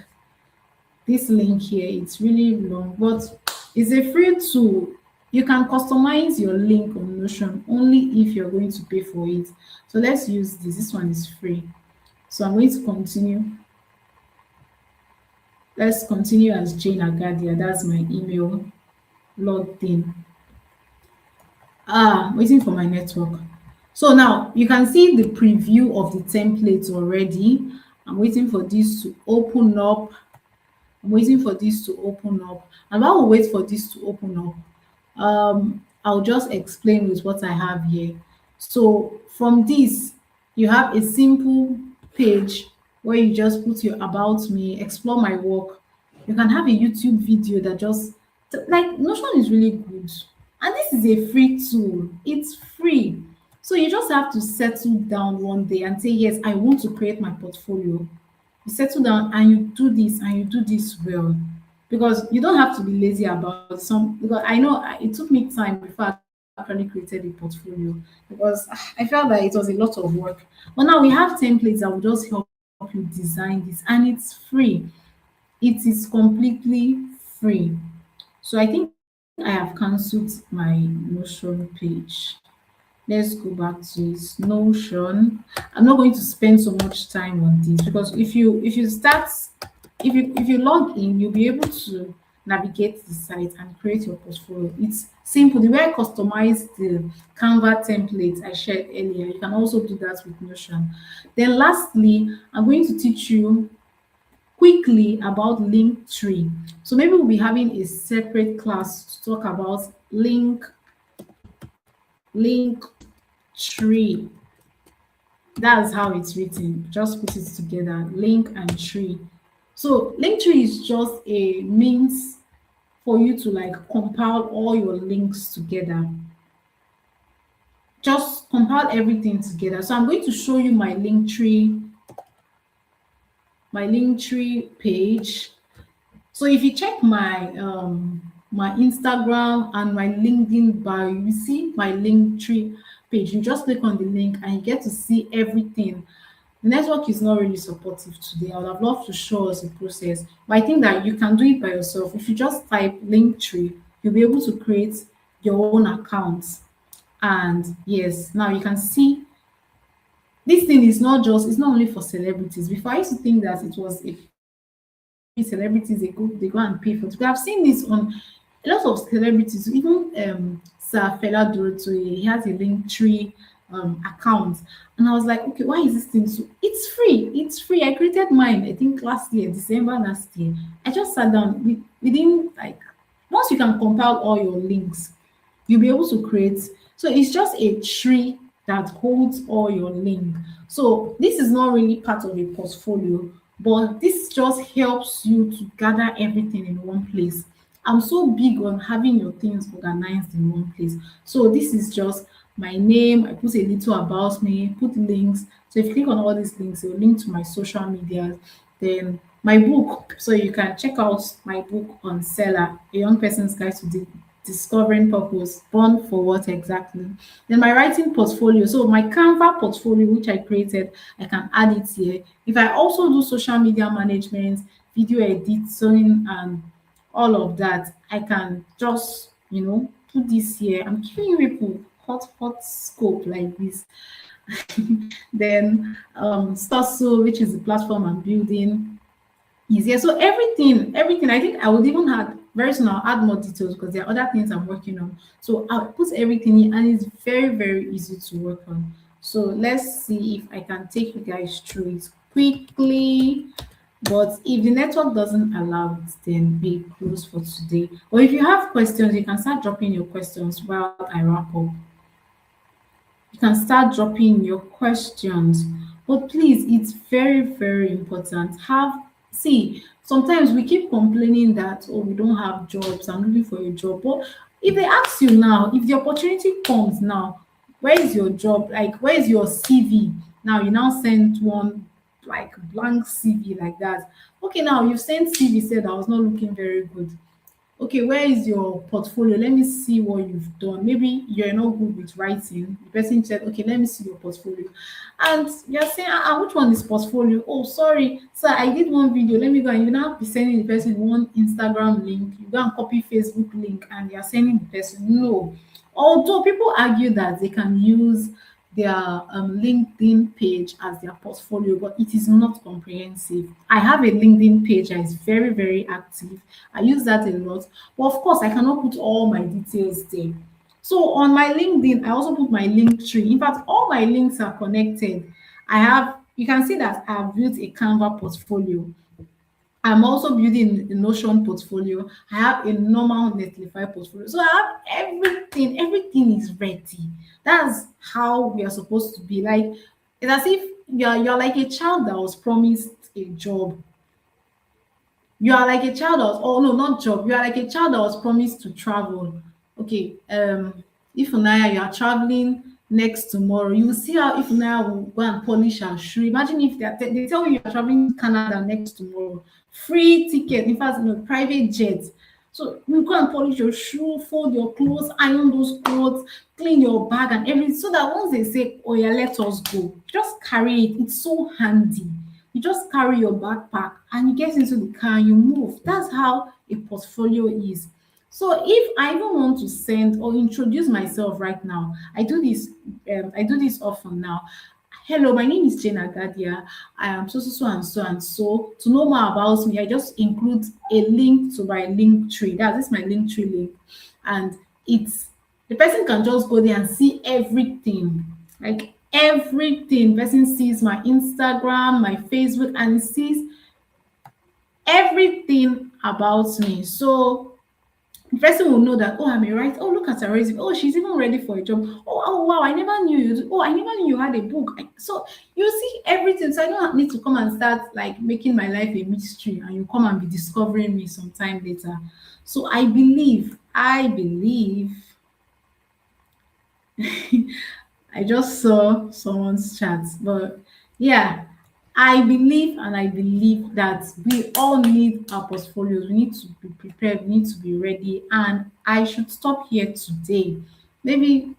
S1: This link here, it's really long, but it's a free tool. You can customize your link on Notion only if you're going to pay for it. So let's use this. This one is free. So I'm going to continue. Let's continue as Jane Agadia. That's my email logged in. Waiting for my network. So now you can see the preview of the template already. I'm waiting for this to open up. I'm waiting for this to open up. And while we wait for this to open up, I'll just explain with what I have here. So from this, you have a simple page where you just put your about me, explore my work. You can have a YouTube video that just like Notion is really good. And this is a free tool. It's free. So you just have to settle down one day and say, yes, I want to create my portfolio. You settle down and you do this and you do this well. Because you don't have to be lazy about some because I know it took me time before I actually created a portfolio because I felt that it was a lot of work. But now we have templates that will just help you design this and it's free. It is completely free. So I think I have cancelled my Notion page. Let's go back to this Notion. I'm not going to spend so much time on this because if you log in, you'll be able to navigate the site and create your portfolio. It's simple. The way I customize the Canva template I shared earlier, you can also do that with Notion. Then lastly, I'm going to teach you quickly about Linktree. So maybe we'll be having a separate class to talk about Linktree. That's how it's written. Just put it together, link and tree. So Linktree is just a means for you to like compile all your links together. Just compile everything together. So I'm going to show you my Linktree page. So if you check my Instagram and my LinkedIn bio, you see my Linktree page. You just click on the link and you get to see everything. The network is not really supportive today. I would have loved to show us the process, but I think that you can do it by yourself. If you just type Linktree, you'll be able to create your own account. And yes, now you can see this thing is it's not only for celebrities. Before I used to think that it was a celebrities they go and pay for it. We have seen this on a lot of celebrities, even Sir Fela Durotoye, he has a Linktree account. And I was like, okay, why is this thing so it's free? It's free. I created mine, I think last year, December last year. I just sat down within like once you can compile all your links, you'll be able to create. So it's just a tree that holds all your link. So this is not really part of a portfolio, but this just helps you to gather everything in one place. I'm so big on having your things organized in one place. So this is just my name, I put a little about me, put links. So if you click on all these links, it will link to my social media, then my book. So you can check out my book on Seller, A Young Person's Guide to Discovering Purpose, Born for What Exactly. Then my writing portfolio. So my Canva portfolio, which I created, I can add it here. If I also do social media management, video editing, and all of that, I can just, put this here. I'm giving you people hot scope like this. Then Stosso, which is the platform I'm building, easier. So everything. I think I would even add very soon. I'll add more details because there are other things I'm working on. So I'll put everything in, and it's very easy to work on. So let's see if I can take you guys through it quickly. But if the network doesn't allow it, then we close for today. Or if you have questions, you can start dropping your questions while I wrap up. You can start dropping your questions. But please, it's very important. See, sometimes we keep complaining that, oh, we don't have jobs, I'm looking for a job. But if they ask you now, if the opportunity comes now, where is your job? Like, where is your CV? Now you now send one like blank CV like that. Okay, now you've sent CV, said I was not looking very good. Okay, where is your portfolio? Let me see what you've done. Maybe you're not good with writing. The person said, okay, let me see your portfolio. And you're saying, which one is portfolio? Oh, sorry, sir, I did one video. Let me go. And you now be sending the person one Instagram link. You go and copy Facebook link and you're sending the person. No. Although people argue that they can use their LinkedIn page as their portfolio, but it is not comprehensive. I have a LinkedIn page that is very active. I use that a lot, but of course, I cannot put all my details there. So on my LinkedIn, I also put my link tree. In fact, all my links are connected. You can see that I have built a Canva portfolio. I'm also building a Notion portfolio. I have a normal Netlify portfolio. So I have everything. Everything is ready. That's how we are supposed to be. Like, it's as if you're like a child that was promised a job. You are like a child that was, oh no, not job. You are like a child that was promised to travel. Okay, if Unaya, you are traveling next tomorrow, you will see how if Unaya will go and polish her shoe. Imagine if they tell you you're traveling to Canada next tomorrow, free ticket, in fact, private jet. So you go and polish your shoe, fold your clothes, iron those clothes, clean your bag and everything. So that once they say, oh yeah, let us go, just carry it. It's so handy. You just carry your backpack and you get into the car and you move. That's how a portfolio is. So if I even want to send or introduce myself right now, I do this often now. Hello, my name is Jane Agadia. I am so and so and so. To know more about me, I just include a link to my link tree. That's my link tree link. And it's the person can just go there and see everything. Like everything. Person sees my Instagram, my Facebook, and sees everything about me. So the person will know that, oh, I'm a writer. Oh, look at her resume. Oh, she's even ready for a job. Oh, wow, I never knew you. Oh, I never knew you had a book. So you see everything. So I don't need to come and start like making my life a mystery and you come and be discovering me sometime later. So I believe I just saw someone's chat, but yeah, I believe that we all need our portfolios. We need to be prepared, we need to be ready, and I should stop here today. Maybe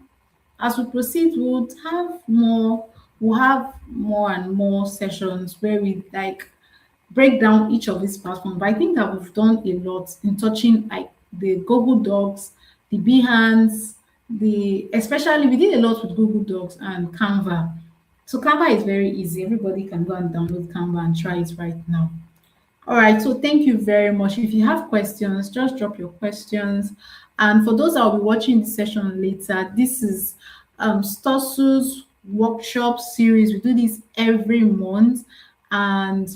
S1: as we proceed, we'll have more and more sessions where we like break down each of these platforms. But I think that we've done a lot in touching like the Google Docs, the Behance, the especially we did a lot with Google Docs and Canva. So Canva is very easy. Everybody can go and download Canva and try it right now. All right, so thank you very much. If you have questions, just drop your questions. And for those that will be watching the session later, this is Stosu's workshop series. We do this every month. And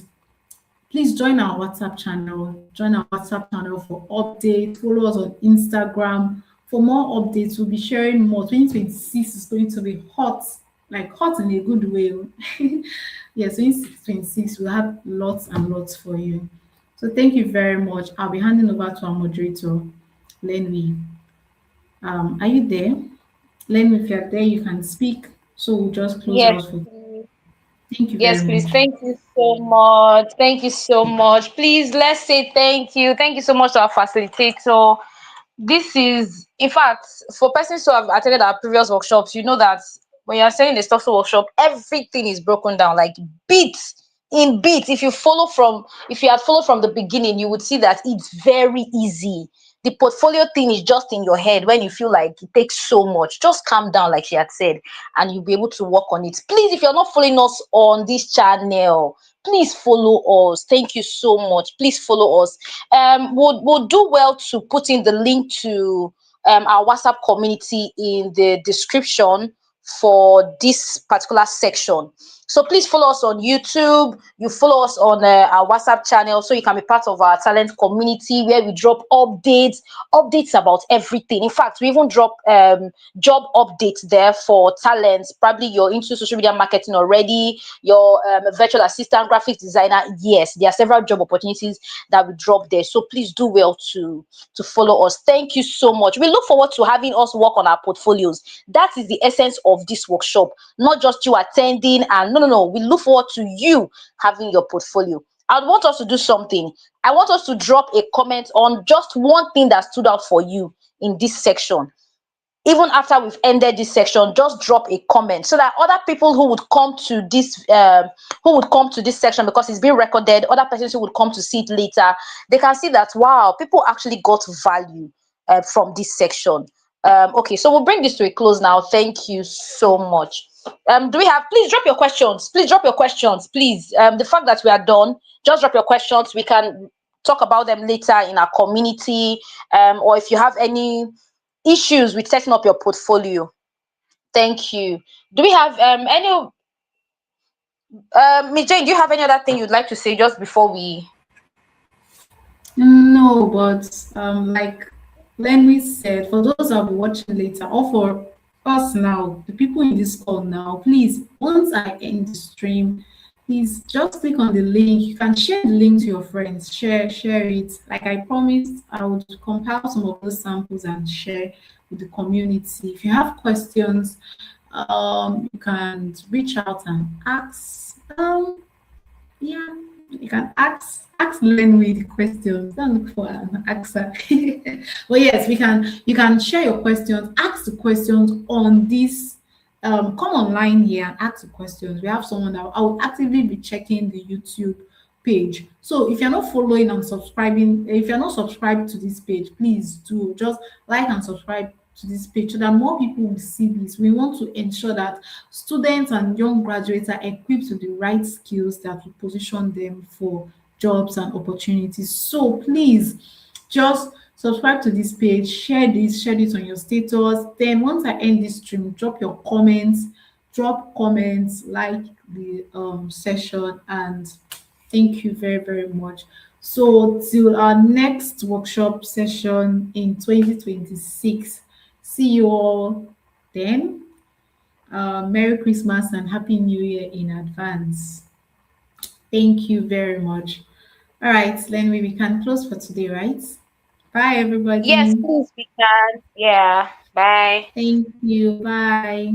S1: please join our WhatsApp channel. Join our WhatsApp channel for updates. Follow us on Instagram for more updates. We'll be sharing more. 2026 is going to be hot, like hot in a good way. Yes, 2026 we'll have lots and lots for you. So thank you very much. I'll be handing over to our moderator, Lenwy. Are you there? Len, if you're there, you can speak. So we'll just close
S2: Yes,
S1: out for.
S2: please.
S1: Thank you
S2: Yes,
S1: very
S2: please.
S1: much.
S2: Thank you so much. Thank you so much. Please, let's say thank you. Thank you so much to our facilitator. This is, in fact, for persons who have attended our previous workshops, you know that when you're selling a software workshop, everything is broken down like bits in bits. If you had followed from the beginning, you would see that it's very easy. The portfolio thing is just in your head when you feel like it takes so much. Just calm down, like she had said, and you'll be able to work on it. Please, if you're not following us on this channel, please follow us. Thank you so much. Please follow us. We'll do well to put in the link to our WhatsApp community in the description for this particular section. So please follow us on YouTube. You follow us on our WhatsApp channel so you can be part of our talent community where we drop updates about everything. In fact, we even drop job updates there for talents. Probably you're into social media marketing already, you're a virtual assistant, graphics designer. Yes, there are several job opportunities that we drop there. So please do well to follow us. Thank you so much. We look forward to having us work on our portfolios. That is the essence of this workshop, not just you attending and no. We look forward to you having your portfolio. I want us to do something. I want us to drop a comment on just one thing that stood out for you in this section. Even after we've ended this section, just drop a comment so that other people who would come to this section, because it's being recorded, other persons who would come to see it later, they can see that wow, people actually got value from this section. Okay, so we'll bring this to a close now. Thank you so much. Do we have, please drop your questions, please. The fact that we are done, just drop your questions. We can talk about them later in our community, or if you have any issues with setting up your portfolio. Thank you. Do we have any Miss Jane, do you have any other thing you'd like to say just before we?
S1: No, but like Lenny said, for those that will be watching later, or for us now, the people in this call now, please, once I end the stream, please just click on the link. You can share the link to your friends. Share it. Like I promised, I would compile some of those samples and share with the community. If you have questions, you can reach out and ask. Yeah, you can ask Len with questions. Don't look for an answer. But yes, we can. You can share your questions. Ask the questions on this. Come online here and ask the questions. We have someone that I will actively be checking the YouTube page. So if you're not following and subscribing, if you're not subscribed to this page, please do just like and subscribe to this page so that more people will see this. We want to ensure that students and young graduates are equipped with the right skills that will position them for jobs and opportunities. So please just subscribe to this page, share this on your status. Then once I end this stream, drop comments, like the session, and thank you very, very much. So till our next workshop session in 2026. See you all then. Merry Christmas and Happy New Year in advance. Thank you very much. All right, then we can close for today, right? Bye,
S2: Yes,
S1: everybody.
S2: please we can. Yeah. Bye.
S1: Thank you. Bye.